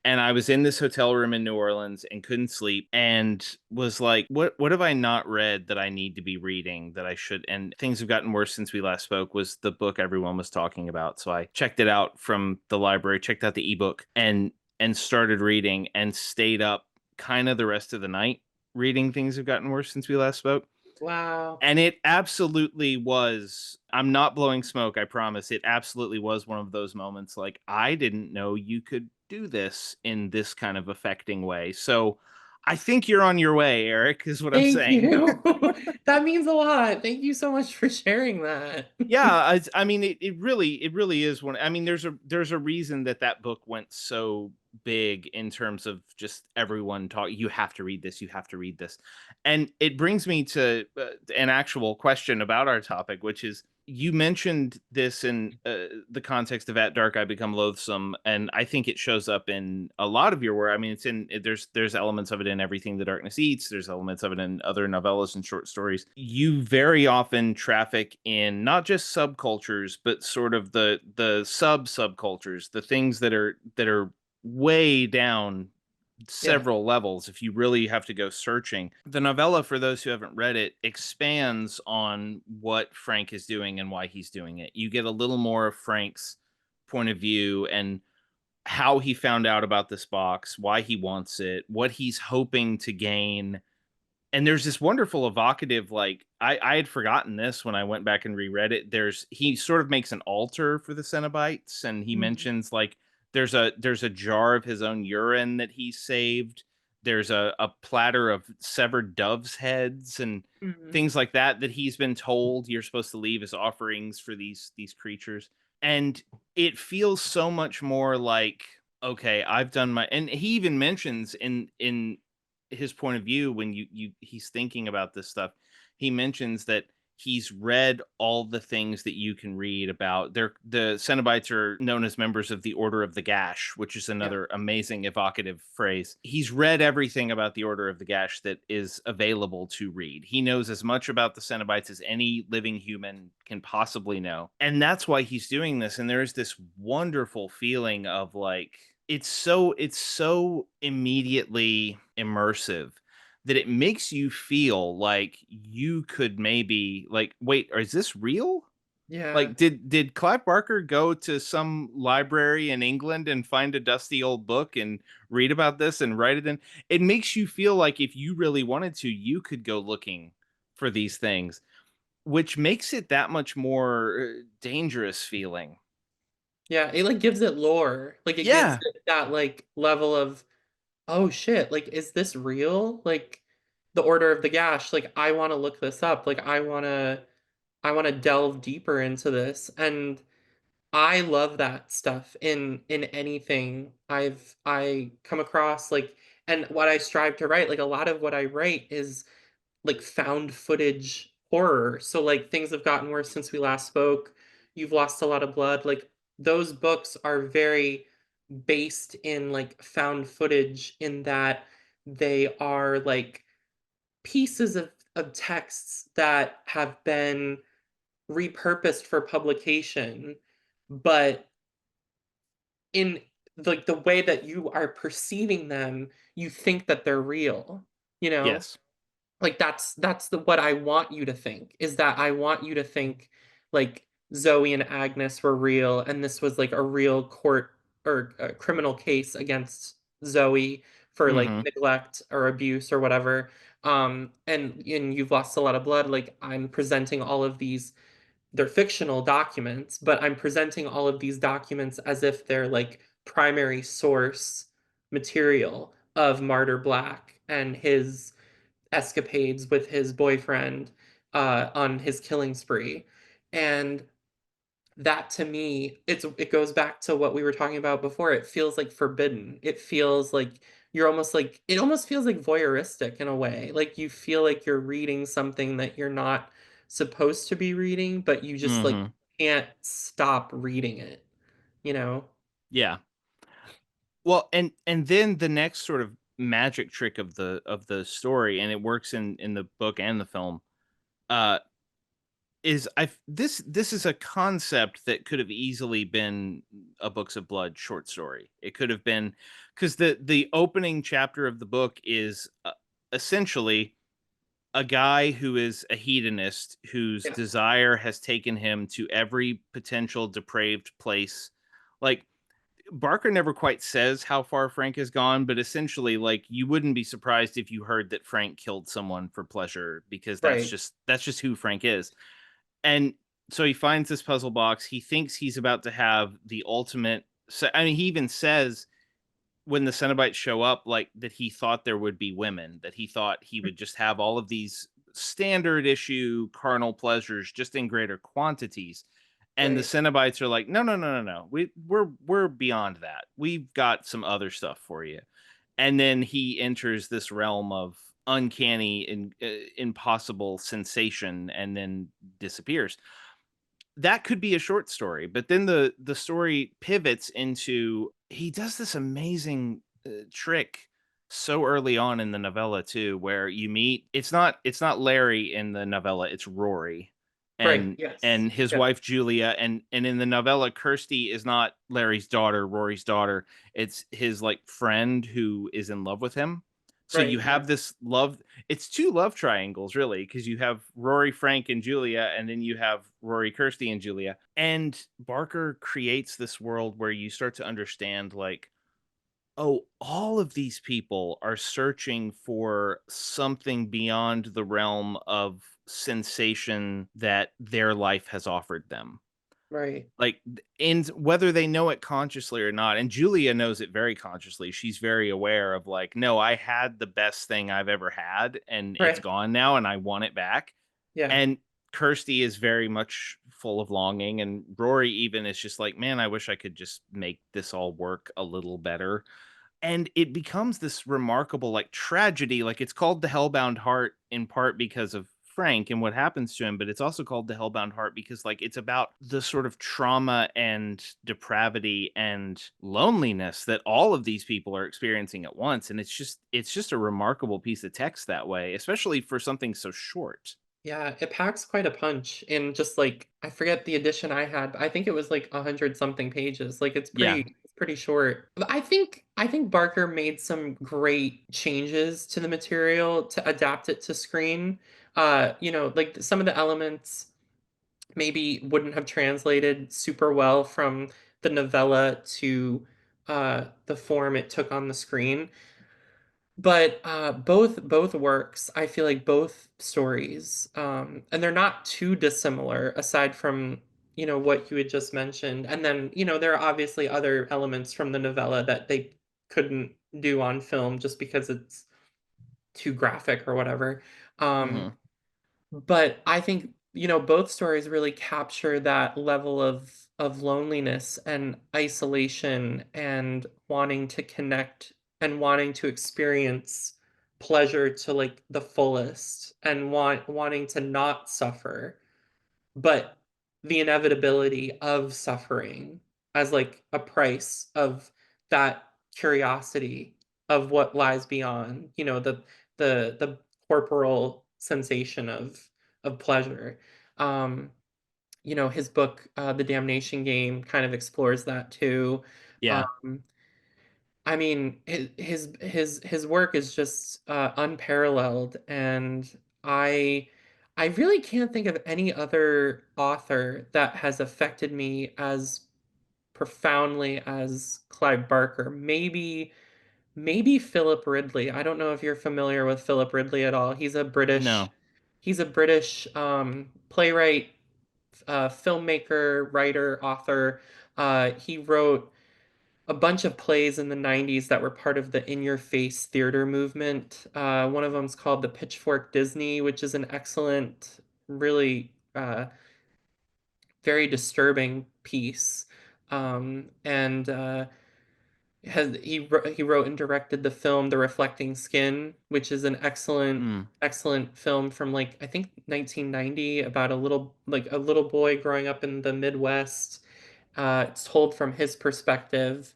and I was in this hotel room in New Orleans and couldn't sleep and was like, what have I not read that I need to be reading that I should? And Things Have Gotten Worse Since We Last Spoke was the book everyone was talking about. So I checked it out from the library, checked out the ebook and started reading and stayed up kind of the rest of the night reading Things Have Gotten Worse Since We Last Spoke. Wow. And it absolutely was. I'm not blowing smoke, I promise. It absolutely was one of those moments like, I didn't know you could do this in this kind of affecting way. So I think you're on your way, Eric, is what I'm Thank saying. you. That means a lot. Thank you so much for sharing that. Yeah, I mean, it really is one. I mean, there's a reason that that book went so big in terms of just everyone talk. You have to read this. You have to read this, and it brings me to an actual question about our topic, which is you mentioned this in the context of At Dark I Become Loathsome, and I think it shows up in a lot of your work. I mean, there's elements of it in Everything the Darkness Eats. There's elements of it in other novellas and short stories. You very often traffic in not just subcultures, but sort of the subcultures, the things that are way down Yeah. several levels if you really have to go searching. The novella, for those who haven't read it, expands on what Frank is doing and why he's doing it. You get a little more of Frank's point of view and how he found out about this box, why he wants it, what he's hoping to gain. And there's this wonderful evocative, like I had forgotten this when I went back and reread it. He sort of makes an altar for the Cenobites, and he Mhm. mentions like there's a jar of his own urine that he saved. There's a platter of severed doves' heads and Mhm. things like that he's been told you're supposed to leave as offerings for these creatures. And it feels so much more like okay, I've done my, and he even mentions in his point of view when he's thinking about this stuff, he mentions that he's read all the things that you can read about. The Cenobites are known as members of the Order of the Gash, which is Yeah. another amazing evocative phrase. He's read everything about the Order of the Gash that is available to read. He knows as much about the Cenobites as any living human can possibly know. And that's why he's doing this. And there's this wonderful feeling of like, it's so immediately immersive that it makes you feel like you could maybe like, wait, is this real? Yeah. Like, did Clive Barker go to some library in England and find a dusty old book and read about this and write it in? It makes you feel like if you really wanted to, you could go looking for these things, which makes it that much more dangerous feeling. Yeah, it like gives it lore. Like it gives Yeah. it that like level of, oh shit, like is this real? Like the Order of the Gash, like I want to look this up. Like I want to delve deeper into this. And I love that stuff in anything I come across, like, and what I strive to write, like a lot of what I write is like found footage horror. So like things have gotten worse since we last spoke. You've lost a lot of blood. Like those books are very based in like found footage in that they are like pieces of texts that have been repurposed for publication, but in like the way that you are perceiving them, you think that they're real, you know? Yes. Like that's the what I want you to think, is that I want you to think like Zoe and Agnes were real and this was like a real court or a criminal case against Zoe for like Mm-hmm. neglect or abuse or whatever. And you've lost a lot of blood. Like I'm presenting all of these, they're fictional documents, but I'm presenting all of these documents as if they're like primary source material of Martyr Black and his escapades with his boyfriend on his killing spree. And that to me, it goes back to what we were talking about before. It feels like forbidden. It feels like you're almost like, it almost feels like voyeuristic in a way. Like you feel like you're reading something that you're not supposed to be reading, but you just like Mm-hmm. can't stop reading it, you know? Yeah. Well, and then the next sort of magic trick of the story, and it works in the book and the film, uh, is I this is a concept that could have easily been a Books of Blood short story. It could have been, because the opening chapter of the book is essentially a guy who is a hedonist whose Yeah. desire has taken him to every potential depraved place. Like, Barker never quite says how far Frank has gone, but essentially, like, you wouldn't be surprised if you heard that Frank killed someone for pleasure, because Right. that's just who Frank is. And so he finds this puzzle box. He thinks he's about to have the ultimate. So, I mean, he even says when the Cenobites show up, like, that he thought there would be women, that he thought he would just have all of these standard issue carnal pleasures just in greater quantities. And the Right. Cenobites are like, no, no, no, no, no. We're beyond that. We've got some other stuff for you. And then he enters this realm of uncanny and impossible sensation, and then disappears. That could be a short story, but then the story pivots into, he does this amazing trick so early on in the novella too, where you meet, it's not Larry in the novella, it's Rory, Right. and Yes. his Yeah. wife Julia, and in the novella Kirsty is not Larry's daughter, Rory's daughter. It's his like friend who is in love with him. So you Right. Yeah. have this love, it's two love triangles really, because you have Rory, Frank, and Julia, and then you have Rory, Kirsty, and Julia. And Barker creates this world where you start to understand, like, oh, all of these people are searching for something beyond the realm of sensation that their life has offered them. Right. Like, and whether they know it consciously or not, and Julia knows it very consciously. She's very aware of, like, no, I had the best thing I've ever had and it's Right. gone now and I want it back. Yeah. And Kirsty is very much full of longing, and Rory even is just like, man, I wish I could just make this all work a little better. And it becomes this remarkable like tragedy. Like, it's called the Hellbound Heart in part because of Frank and what happens to him, but it's also called the Hellbound Heart because like it's about the sort of trauma and depravity and loneliness that all of these people are experiencing at once. And it's just a remarkable piece of text that way, especially for something so short. Yeah, it packs quite a punch in just like I forget the edition I had, but I think it was like 100 something pages. Like Yeah. it's pretty short. But I think Barker made some great changes to the material to adapt it to screen. Like some of the elements maybe wouldn't have translated super well from the novella to the form it took on the screen. But both works, I feel like both stories, and they're not too dissimilar aside from, what you had just mentioned. And then, there are obviously other elements from the novella that they couldn't do on film just because it's too graphic or whatever. Um, Hmm. but I think, both stories really capture that level of loneliness and isolation and wanting to connect and wanting to experience pleasure to like the fullest and wanting to not suffer, but the inevitability of suffering as like a price of that curiosity of what lies beyond, the corporal sensation of pleasure. Um, his book, The Damnation Game, kind of explores that too. Yeah. Um, I mean, his work is just unparalleled, and I I really can't think of any other author that has affected me as profoundly as Clive Barker. Maybe Philip Ridley. I don't know if you're familiar with Philip Ridley at all. No. He's a British playwright, filmmaker, writer, author. He wrote a bunch of plays in the 90s that were part of the in your face theater movement. One of them is called The Pitchfork Disney, which is an excellent, really very disturbing piece. And he wrote and directed the film The Reflecting Skin, which is an Mm. excellent film from like I think 1990 about a little boy growing up in the Midwest. It's told from his perspective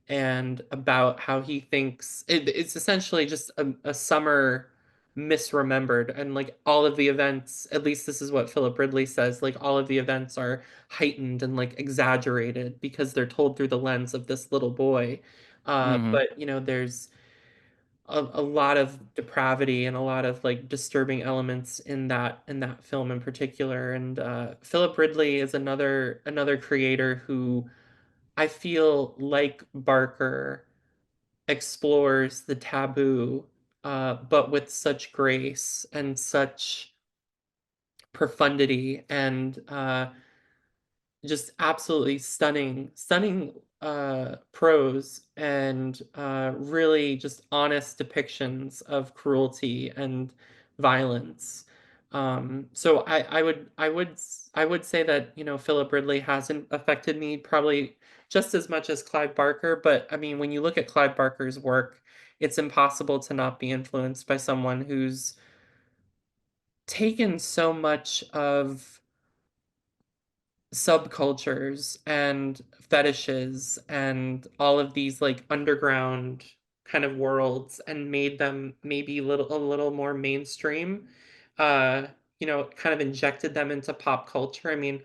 and about how he thinks it's essentially just a summer misremembered, and like all of the events, at least this is what Philip Ridley says, like all of the events are heightened and like exaggerated because they're told through the lens of this little boy. Hmm. But there's a lot of depravity and a lot of like disturbing elements in that film in particular. And Philip Ridley is another creator who I feel like Barker explores the taboo, but with such grace and such profundity and just absolutely stunning prose and really just honest depictions of cruelty and violence. So I would say that Philip Ridley hasn't affected me probably just as much as Clive Barker, but I mean when you look at Clive Barker's work, it's impossible to not be influenced by someone who's taken so much of subcultures and fetishes and all of these like underground kind of worlds and made them maybe a little more mainstream. Uh, kind of injected them into pop culture. I mean,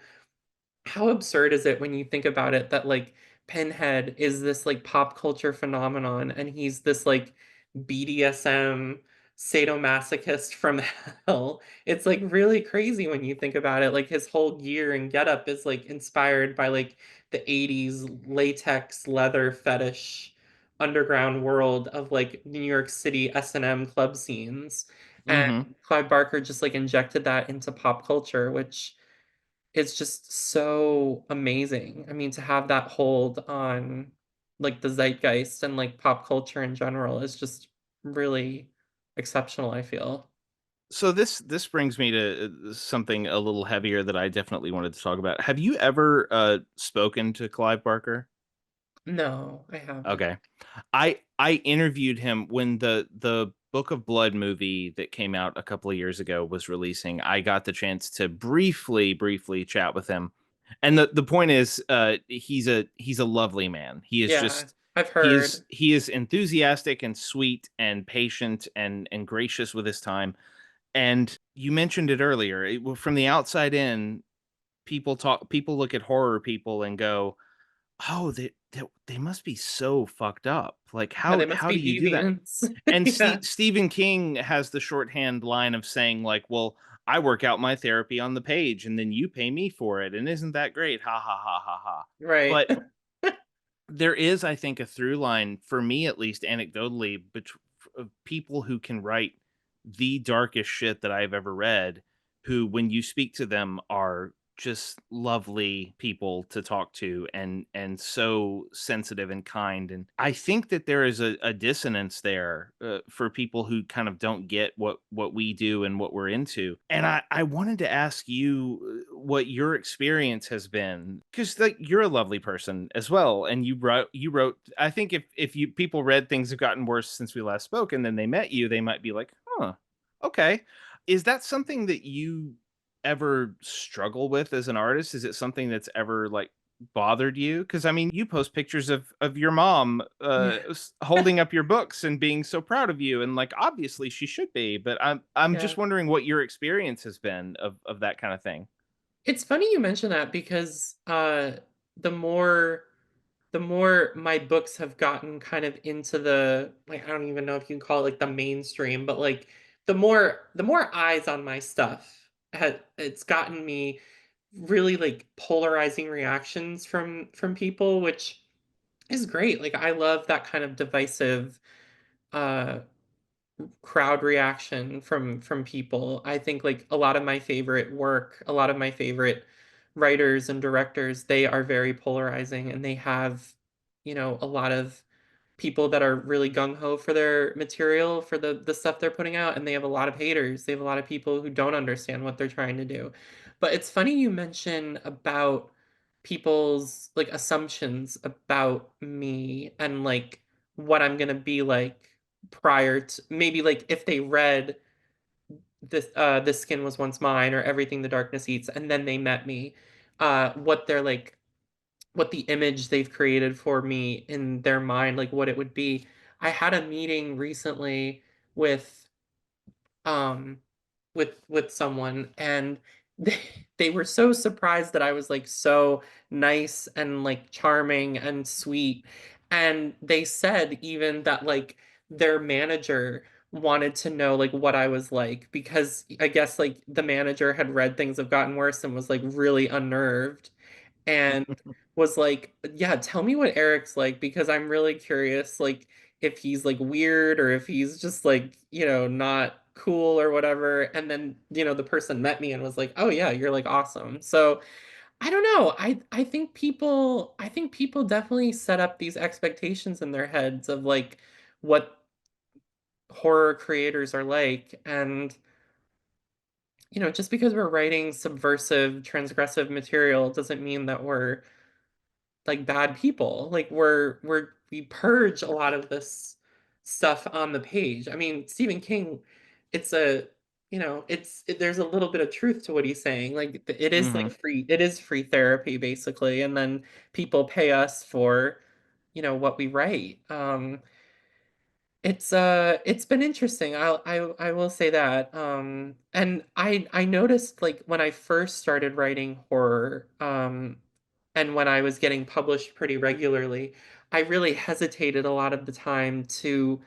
how absurd is it when you think about it that like Pinhead is this like pop culture phenomenon and he's this like BDSM sadomasochist from hell. It's like really crazy when you think about it. Like his whole gear and getup is like inspired by like the 80s latex leather fetish underground world of like New York City S&M club scenes. And Hmm. Clive Barker just like injected that into pop culture, which it's just so amazing. I mean, to have that hold on like the zeitgeist and like pop culture in general is just really exceptional, I feel. So this brings me to something a little heavier that I definitely wanted to talk about. Have you ever spoken to Clive Barker? No, I haven't. Okay. I interviewed him when the Book of Blood movie that came out a couple of years ago was releasing. I got the chance to briefly chat with him. And the point is he's a lovely man. He is Yeah, just I've heard. he is enthusiastic and sweet and patient and gracious with his time. And you mentioned it earlier. From the outside in, people look at horror people and go, "Oh, they must be so fucked up. Like, Yeah, they must how be do you do that?" deviants. And Yeah, Stephen King has the shorthand line of saying, like, "Well, I work out my therapy on the page, and then you pay me for it, and isn't that great? Ha ha ha ha ha." right. But there is, I think, a through line for me, at least anecdotally, of people who can write the darkest shit that I've ever read, who, when you speak to them, are just lovely people to talk to and so sensitive and kind. And I think that there is a dissonance there for people who kind of don't get what we do and what we're into. And I wanted to ask you what your experience has been, because like you're a lovely person as well, and you wrote. I think if you people read Things Have Gotten Worse Since We Last Spoke and then they met you, they might be like, huh, okay. Is that something that you ever struggle with as an artist? Is it something that's ever like bothered you? Because I mean, you post pictures of your mom Yeah, holding up your books and being so proud of you, and like obviously she should be. But I'm yeah. just wondering what your experience has been of that kind of thing. It's funny you mention that because the more the more my books have gotten kind of into the, like, I don't even know if you can call it like the mainstream, but like the more eyes on my stuff it's gotten me really like polarizing reactions from people, which is great. Like I love that kind of divisive uh crowd reaction from people. I think like a lot of my favorite work, a lot of my favorite writers and directors, they are very polarizing and they have, a lot of people that are really gung ho for their material, for the stuff they're putting out, and they have a lot of haters. They have a lot of people who don't understand what they're trying to do. But it's funny you mention about people's like assumptions about me and like what I'm gonna be like prior to maybe like if they read this skin was once mine or everything the darkness eats and then they met me, what they're like, what the image they've created for me in their mind, like what it would be. I had a meeting recently with um with someone, and they, they were so surprised that I was like so nice and like charming and sweet. And they said even that like their manager wanted to know like what I was like, because I guess like the manager had read Things Have Gotten Worse and was like really unnerved and was like, "Yeah, tell me what Eric's like because I'm really curious, like if he's like weird or if he's just like, not cool or whatever." And then, the person met me and was like, "Oh yeah, you're like awesome." So, I don't know. I think people definitely set up these expectations in their heads of like what horror creators are like, and just because we're writing subversive, transgressive material doesn't mean that we're like bad people. Like we purge a lot of this stuff on the page. I mean, Stephen King, it's a, there's a little bit of truth to what he's saying. Like it is like Hmm. free, it is free therapy basically, and then people pay us for, what we write. It's been interesting. I will say that. And I noticed like when I first started writing horror, and when I was getting published pretty regularly, I really hesitated a lot of the time to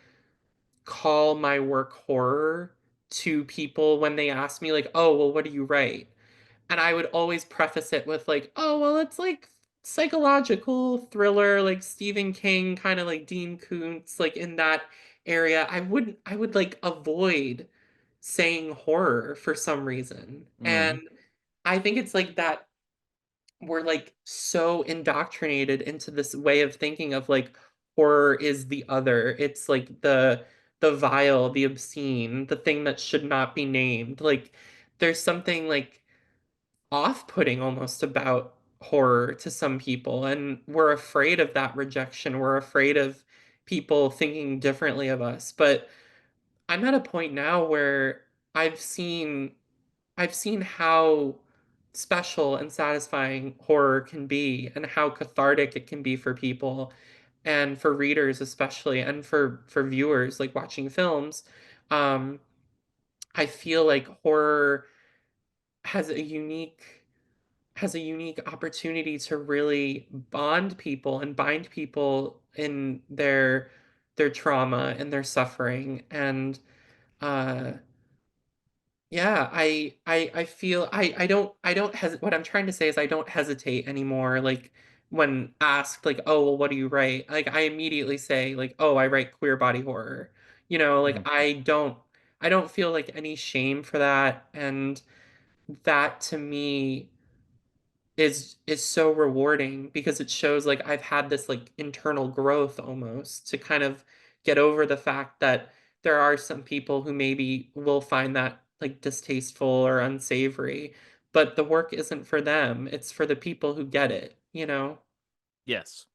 call my work horror to people when they asked me like, "Oh, well, what do you write?" And I would always preface it with like, "Oh, well, it's like psychological thriller, like Stephen King, kind of like Dean Koontz, like in that area." I would like avoid saying horror for some reason. And Hmm. I think it's like that we're like so indoctrinated into this way of thinking of like horror is the other. It's like the the vile, the obscene, the thing that should not be named. Like there's something like off-putting almost about horror to some people, and we're afraid of that rejection. We're afraid of people thinking differently of us. But I'm at a point now where I've seen how special and satisfying horror can be and how cathartic it can be for people and for readers especially and for viewers like watching films. Um, I feel like horror has a unique opportunity to really bond people and bind people in their trauma and their suffering. And uh yeah, I feel I don't hes what I'm trying to say is I don't hesitate anymore. Like when asked like, oh well, what do you write? Like I immediately say like, oh, I write queer body horror. You know, like Mhm. I don't feel like any shame for that. And that to me is so rewarding because it shows like I've had this like internal growth almost to kind of get over the fact that there are some people who maybe will find that like distasteful or unsavory, but the work isn't for them. It's for the people who get it, you know? Yes.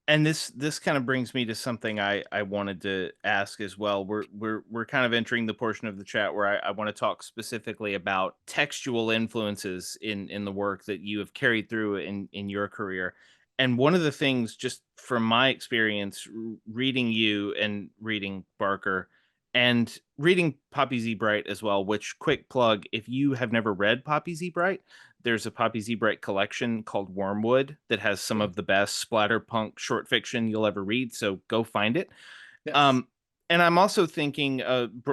And this kind of brings me to something I wanted to ask as well. We're kind of entering the portion of the chat where I want to talk specifically about textual influences in the work that you have carried through in your career. And one of the things, just from my experience, reading you and reading Barker and reading Poppy Z Bright as well, which, quick plug, if you have never read Poppy Z Bright, there's a Poppy Z Bright collection called Wormwood that has some Mm, of the best splatterpunk short fiction you'll ever read. So go find it. yes. Um, and I'm also thinking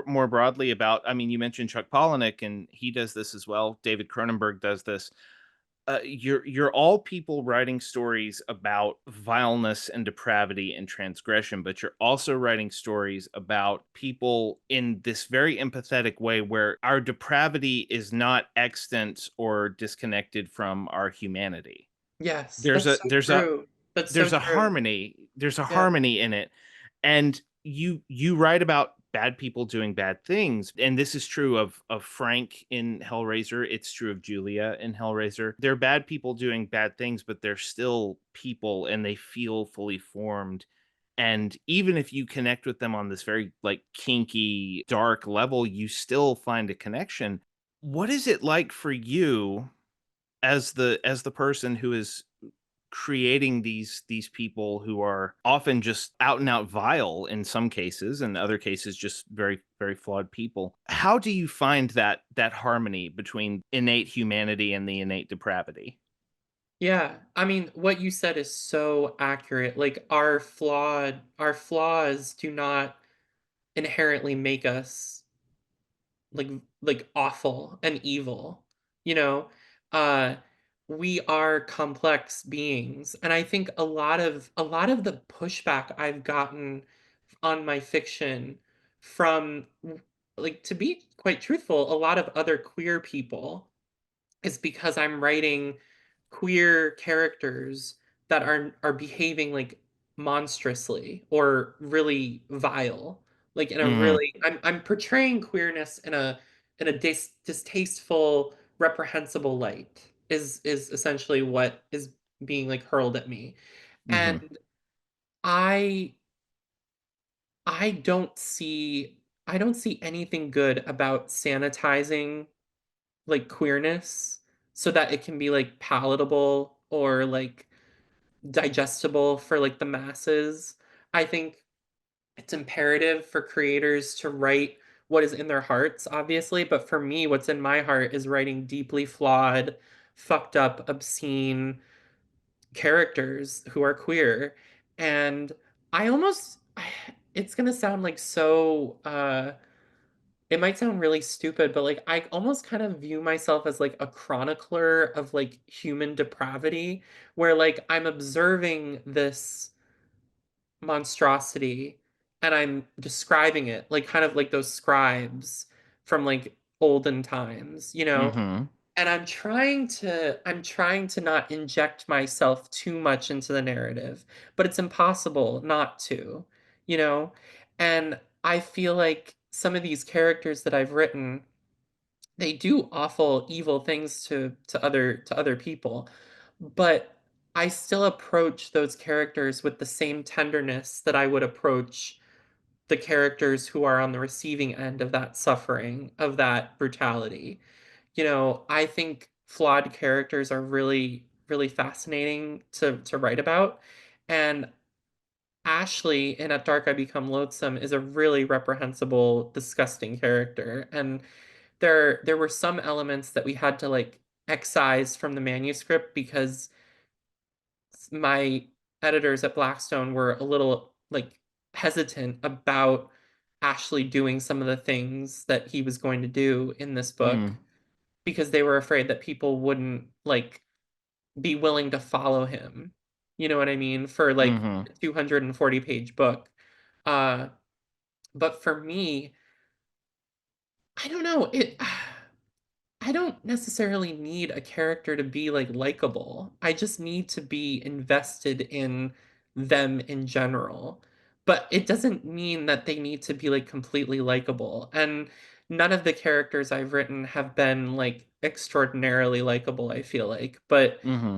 more broadly about. I mean, you mentioned Chuck Palahniuk, and he does this as well. David Cronenberg does this. You're all people writing stories about vileness and depravity and transgression, but you're also writing stories about people in this very empathetic way where our depravity is not extant or disconnected from our humanity. Yes, there's that's a so there's a true. That's so there's a true. Yeah. harmony in it. And you write about bad people doing bad things, and this is true of Frank in Hellraiser. It's true of Julia in Hellraiser. They're bad people doing bad things, but they're still people and they feel fully formed. And even if you connect with them on this very like kinky dark level, you still find a connection. What is it like for you as the person who is creating these people who are often just out and out vile in some cases, and other cases just very flawed people? How do you find that harmony between innate humanity and the innate depravity? Yeah, I mean, what you said is so accurate. Like our flaws do not inherently make us like awful and evil, you know? Uh we are complex beings, and I think a lot of the pushback I've gotten on my fiction from like to be quite truthful, a lot of other queer people is because I'm writing queer characters that are behaving like monstrously or really vile. Like in a Mhm. really I'm portraying queerness in a distasteful, reprehensible light is essentially what is being like hurled at me. Mhm. And I I I don't see anything good about sanitizing like queerness so that it can be like palatable or like digestible for like the masses. I think it's imperative for creators to write what is in their hearts, obviously, but for me, what's in my heart is writing deeply flawed, fucked up, obscene characters who are queer. And I almost, it's gonna sound like so it might sound really stupid, but like I almost kind of view myself as like a chronicler of like human depravity, where like I'm observing this monstrosity and I'm describing it, like kind of like those scribes from like olden times, you know? Mhm. And I'm trying to not inject myself too much into the narrative, but it's impossible not to, you know? And I feel like some of these characters that I've written, they do awful, evil things to other people, but I still approach those characters with the same tenderness that I would approach the characters who are on the receiving end of that suffering, of that brutality. I think flawed characters are really, really fascinating to write about. And Ashley in At Dark I Become Loathsome is a really reprehensible, disgusting character. And there were some elements that we had to like excise from the manuscript because my editors at Blackstone were a little like hesitant about Ashley doing some of the things that he was going to do in this book Mm, because they were afraid that people wouldn't like be willing to follow him. You know what I mean? For like mm-hmm. a 240-page book. Uh, but for me, I don't know. I don't necessarily need a character to be like likable. I just need to be invested in them in general. But it doesn't mean that they need to be like completely likable. And none of the characters I've written have been like extraordinarily likable, I feel like. But Mm-hmm.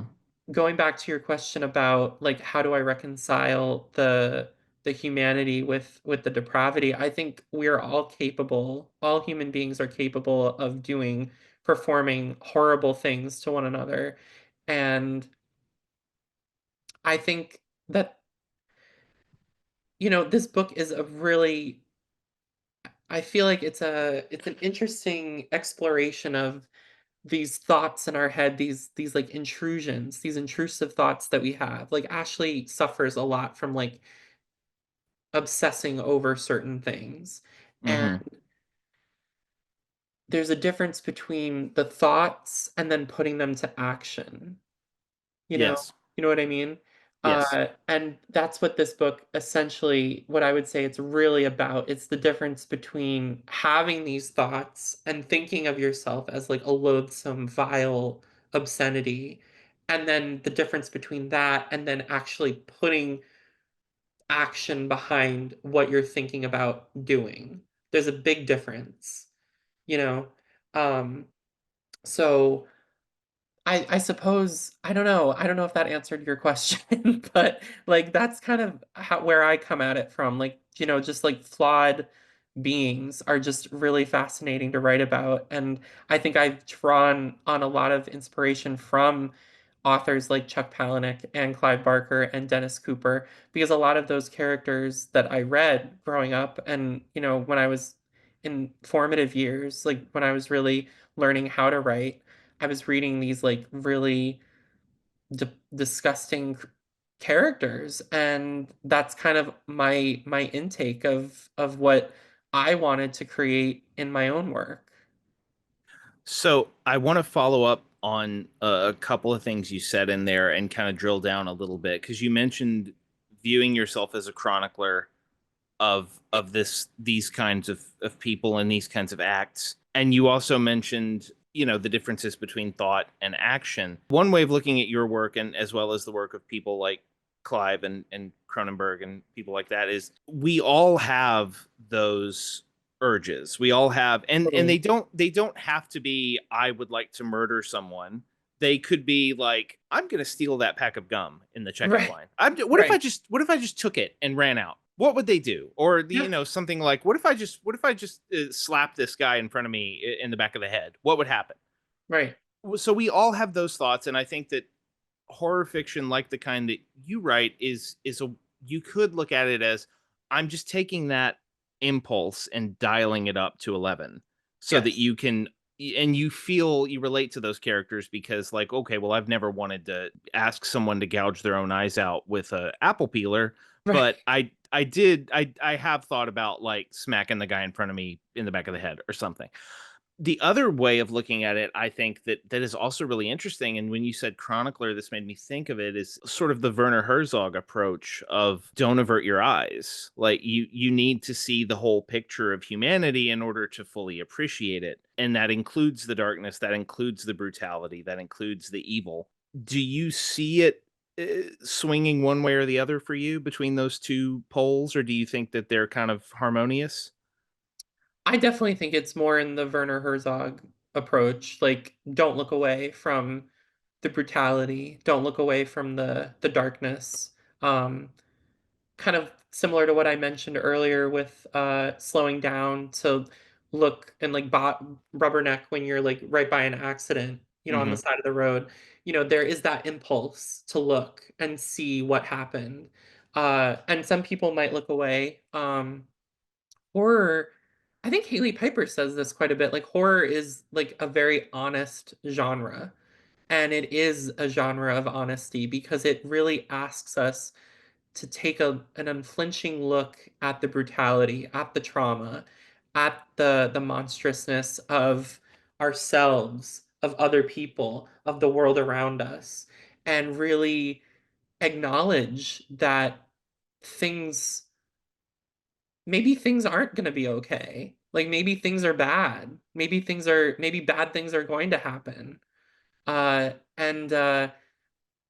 going back to your question about like how do I reconcile the humanity with the depravity, I think we're all capable, all human beings are capable of doing performing horrible things to one another. And I think that this book is a really I feel like it's an interesting exploration of these thoughts in our head, these like intrusions, these intrusive thoughts that we have. Like Ashley suffers a lot from like obsessing over certain things. And Mm-hmm. there's a difference between the thoughts and then putting them to action. You know, Yes. you know what I mean? Yes. And that's what this book essentially, what I would say it's really about. It's the difference between having these thoughts and thinking of yourself as like a loathsome, vile obscenity, and then the difference between that and then actually putting action behind what you're thinking about doing. There's a big difference, you know? Um, so. I suppose I don't know if that answered your question, but like that's kind of where I come at it from. Like, just like flawed beings are just really fascinating to write about. And I think I've drawn on a lot of inspiration from authors like Chuck Palahniuk and Clive Barker and Dennis Cooper, because a lot of those characters that I read growing up and, when I was in formative years, like when I was really learning how to write, I was reading these like really disgusting characters, and that's kind of my intake of what I wanted to create in my own work. So I want to follow up on a couple of things you said in there and kind of drill down a little bit because you mentioned viewing yourself as a chronicler of these kinds of people and these kinds of acts. And you also mentioned, the differences between thought and action. One way of looking at your work and as well as the work of people like Clive and Cronenberg and people like that is we all have those urges. We all have and Totally. they don't have to be I would like to murder someone. They could be like I'm going to steal that pack of gum in the checkout Right. line. Right. What if I just took it and ran out? What would they do? Or Yeah. something like what if I just slap this guy in front of me in the back of the head? What would happen? Right. So we all have those thoughts, and I think that horror fiction, like the kind that you write, is a you could look at it as I'm just taking that impulse and dialing it up to 11 so that Yes. you can and you relate to those characters because like okay well I've never wanted to ask someone to gouge their own eyes out with a apple peeler Right. but I have thought about like smacking the guy in front of me in the back of the head or something. The other way of looking at it, I think that is also really interesting. And when you said chronicler, this made me think of it as sort of the Werner Herzog approach of don't avert your eyes. Like you need to see the whole picture of humanity in order to fully appreciate it. And that includes the darkness, that includes the brutality, that includes the evil. Do you see it swinging one way or the other for you between those two poles, or do you think that they're kind of harmonious? I definitely think it's more in the Werner Herzog approach. Like, don't look away from the brutality. Don't look away from the darkness. Um, Kind of similar to what I mentioned earlier with slowing down to look and like rubberneck when you're like right by an accident, on the Hmm. side of the road. There is that impulse to look and see what happened. And some people might look away. Horror, I think Haley Piper says this quite a bit. Like horror is like a very honest genre. And it is a genre of honesty because it really asks us to take an unflinching look at the brutality, at the trauma, at the monstrousness of ourselves, of other people, of the world around us, and really acknowledge that things maybe things aren't going to be okay. Like maybe things are bad. Maybe bad things are going to happen. And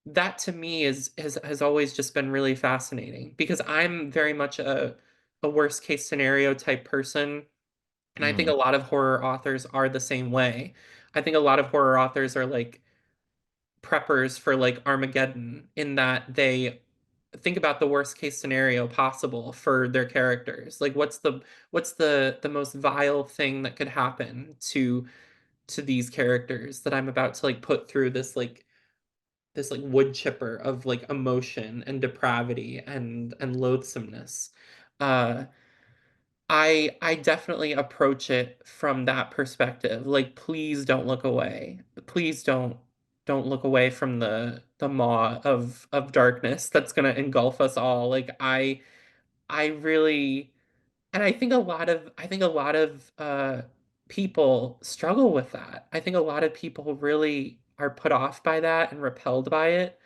That to me has always just been really fascinating because I'm very much a worst case scenario type person. And I think a Hmm. lot of horror authors are the same way. I think a lot of horror authors are like preppers for like Armageddon in that they think about the worst case scenario possible for their characters. Like what's the most vile thing that could happen to these characters that I'm about to like put through this like wood chipper of like emotion and depravity and loathsomeness. Uh I definitely approach it from that perspective. Like please don't look away. Please don't look away from the maw of darkness that's going to engulf us all. Like I really and I think a lot of people struggle with that. I think a lot of people really are put off by that and repelled by it.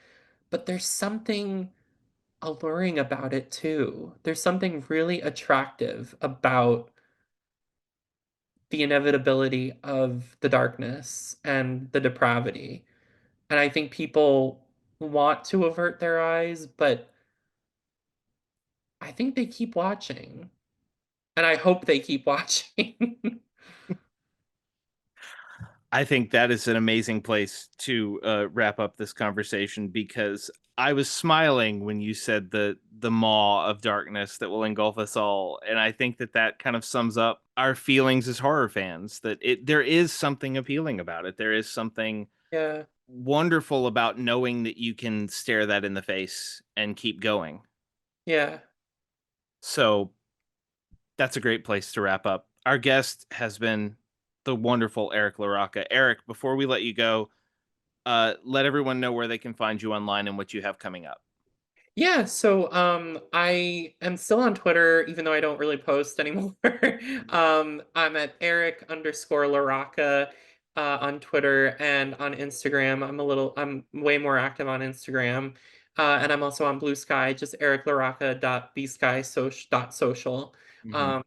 But there's something alluring about it too. There's something really attractive about the inevitability of the darkness and the depravity. And I think people want to avert their eyes, but I think they keep watching. And I hope they keep watching. I think that is an amazing place to wrap up this conversation because I was smiling when you said the maw of darkness that will engulf us all, and I think that that kind of sums up our feelings as horror fans. That there is something appealing about it. There is something Yeah, wonderful about knowing that you can stare that in the face and keep going. yeah. So that's a great place to wrap up. Our guest has been the wonderful Eric LaRocca. Eric, before we let you go, let everyone know where they can find you online and what you have coming up. Yeah, so I am still on Twitter, even though I don't really post anymore. I'm at Eric_LaRocca on Twitter and on Instagram. I'm way more active on Instagram. And I'm also on Blue Sky, just ericlarocca.bsky.social. Hmm. Um,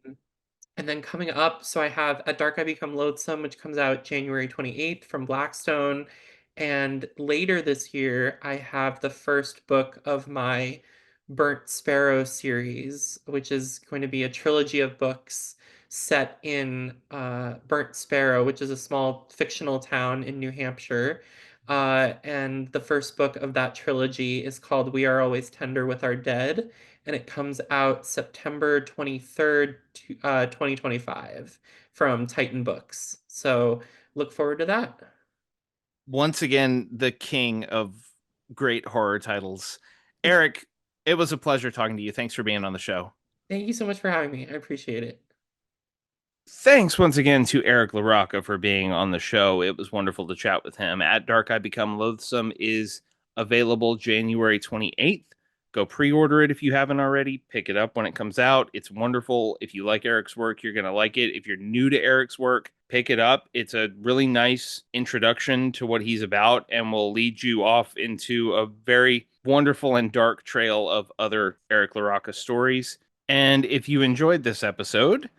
and then coming up, so I have At Dark I Become Loathsome, which comes out January 28th from Blackstone. And later this year, I have the first book of my Burnt Sparrow series, which is going to be a trilogy of books set in Burnt Sparrow, which is a small fictional town in New Hampshire. And the first book of that trilogy is called We Are Always Tender with Our Dead, and it comes out September 23rd, 2025 from Titan Books. So look forward to that. Once again, the king of great horror titles. Eric, it was a pleasure talking to you. Thanks for being on the show. Thank you so much for having me. I appreciate it. Thanks once again to Eric LaRocca for being on the show. It was wonderful to chat with him. At Dark I Become Loathsome is available January 28th. Go pre order it if you haven't already. Pick it up when it comes out. It's wonderful. If you like Eric's work, you're going to like it. If you're new to Eric's work, pick it up. It's a really nice introduction to what he's about and will lead you off into a very wonderful and dark trail of other Eric LaRocca stories. And if you enjoyed this episode,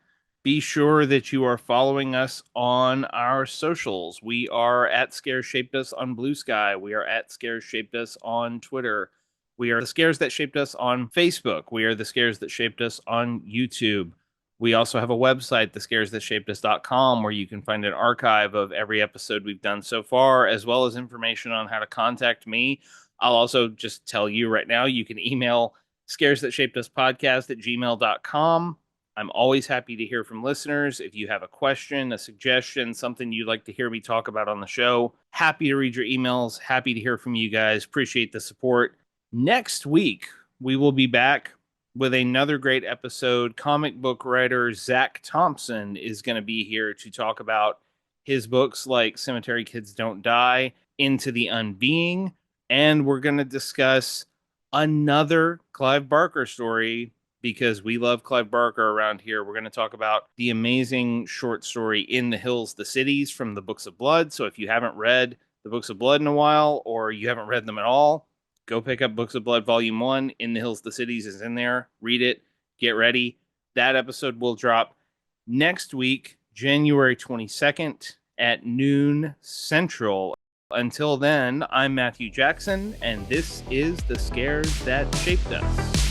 Be sure that you are following us on our socials. We are at Scares Shaped Us on Blue Sky. We are at Scares Shaped Us on Twitter. We are the Scares That Shaped Us on Facebook. We are the Scares That Shaped Us on YouTube. We also have a website, thescaresthatshapedus.com, where you can find an archive of every episode we've done so far, as well as information on how to contact me. I'll also just tell you right now, you can email scares@gmail.com. I'm always happy to hear from listeners. If you have a question, a suggestion, something you'd like to hear me talk about on the show, happy to read your emails. Happy to hear from you guys. Appreciate the support. Next week, we will be back with another great episode. Comic book writer Zach Thompson is going to be here to talk about his books like Cemetery Kids Don't Die, Into the Unbeing, and we're going to discuss another Clive Barker story because we love Clive Barker around here. We're going to talk about the amazing short story In the Hills, the Cities from the Books of Blood. So if you haven't read the Books of Blood in a while, or you haven't read them at all, go pick up Books of Blood Volume 1. In the Hills, the Cities is in there. Read it. Get ready. That episode will drop next week, January 22nd at noon Central. Until then, I'm Matthew Jackson, and this is The Scares That Shaped Us.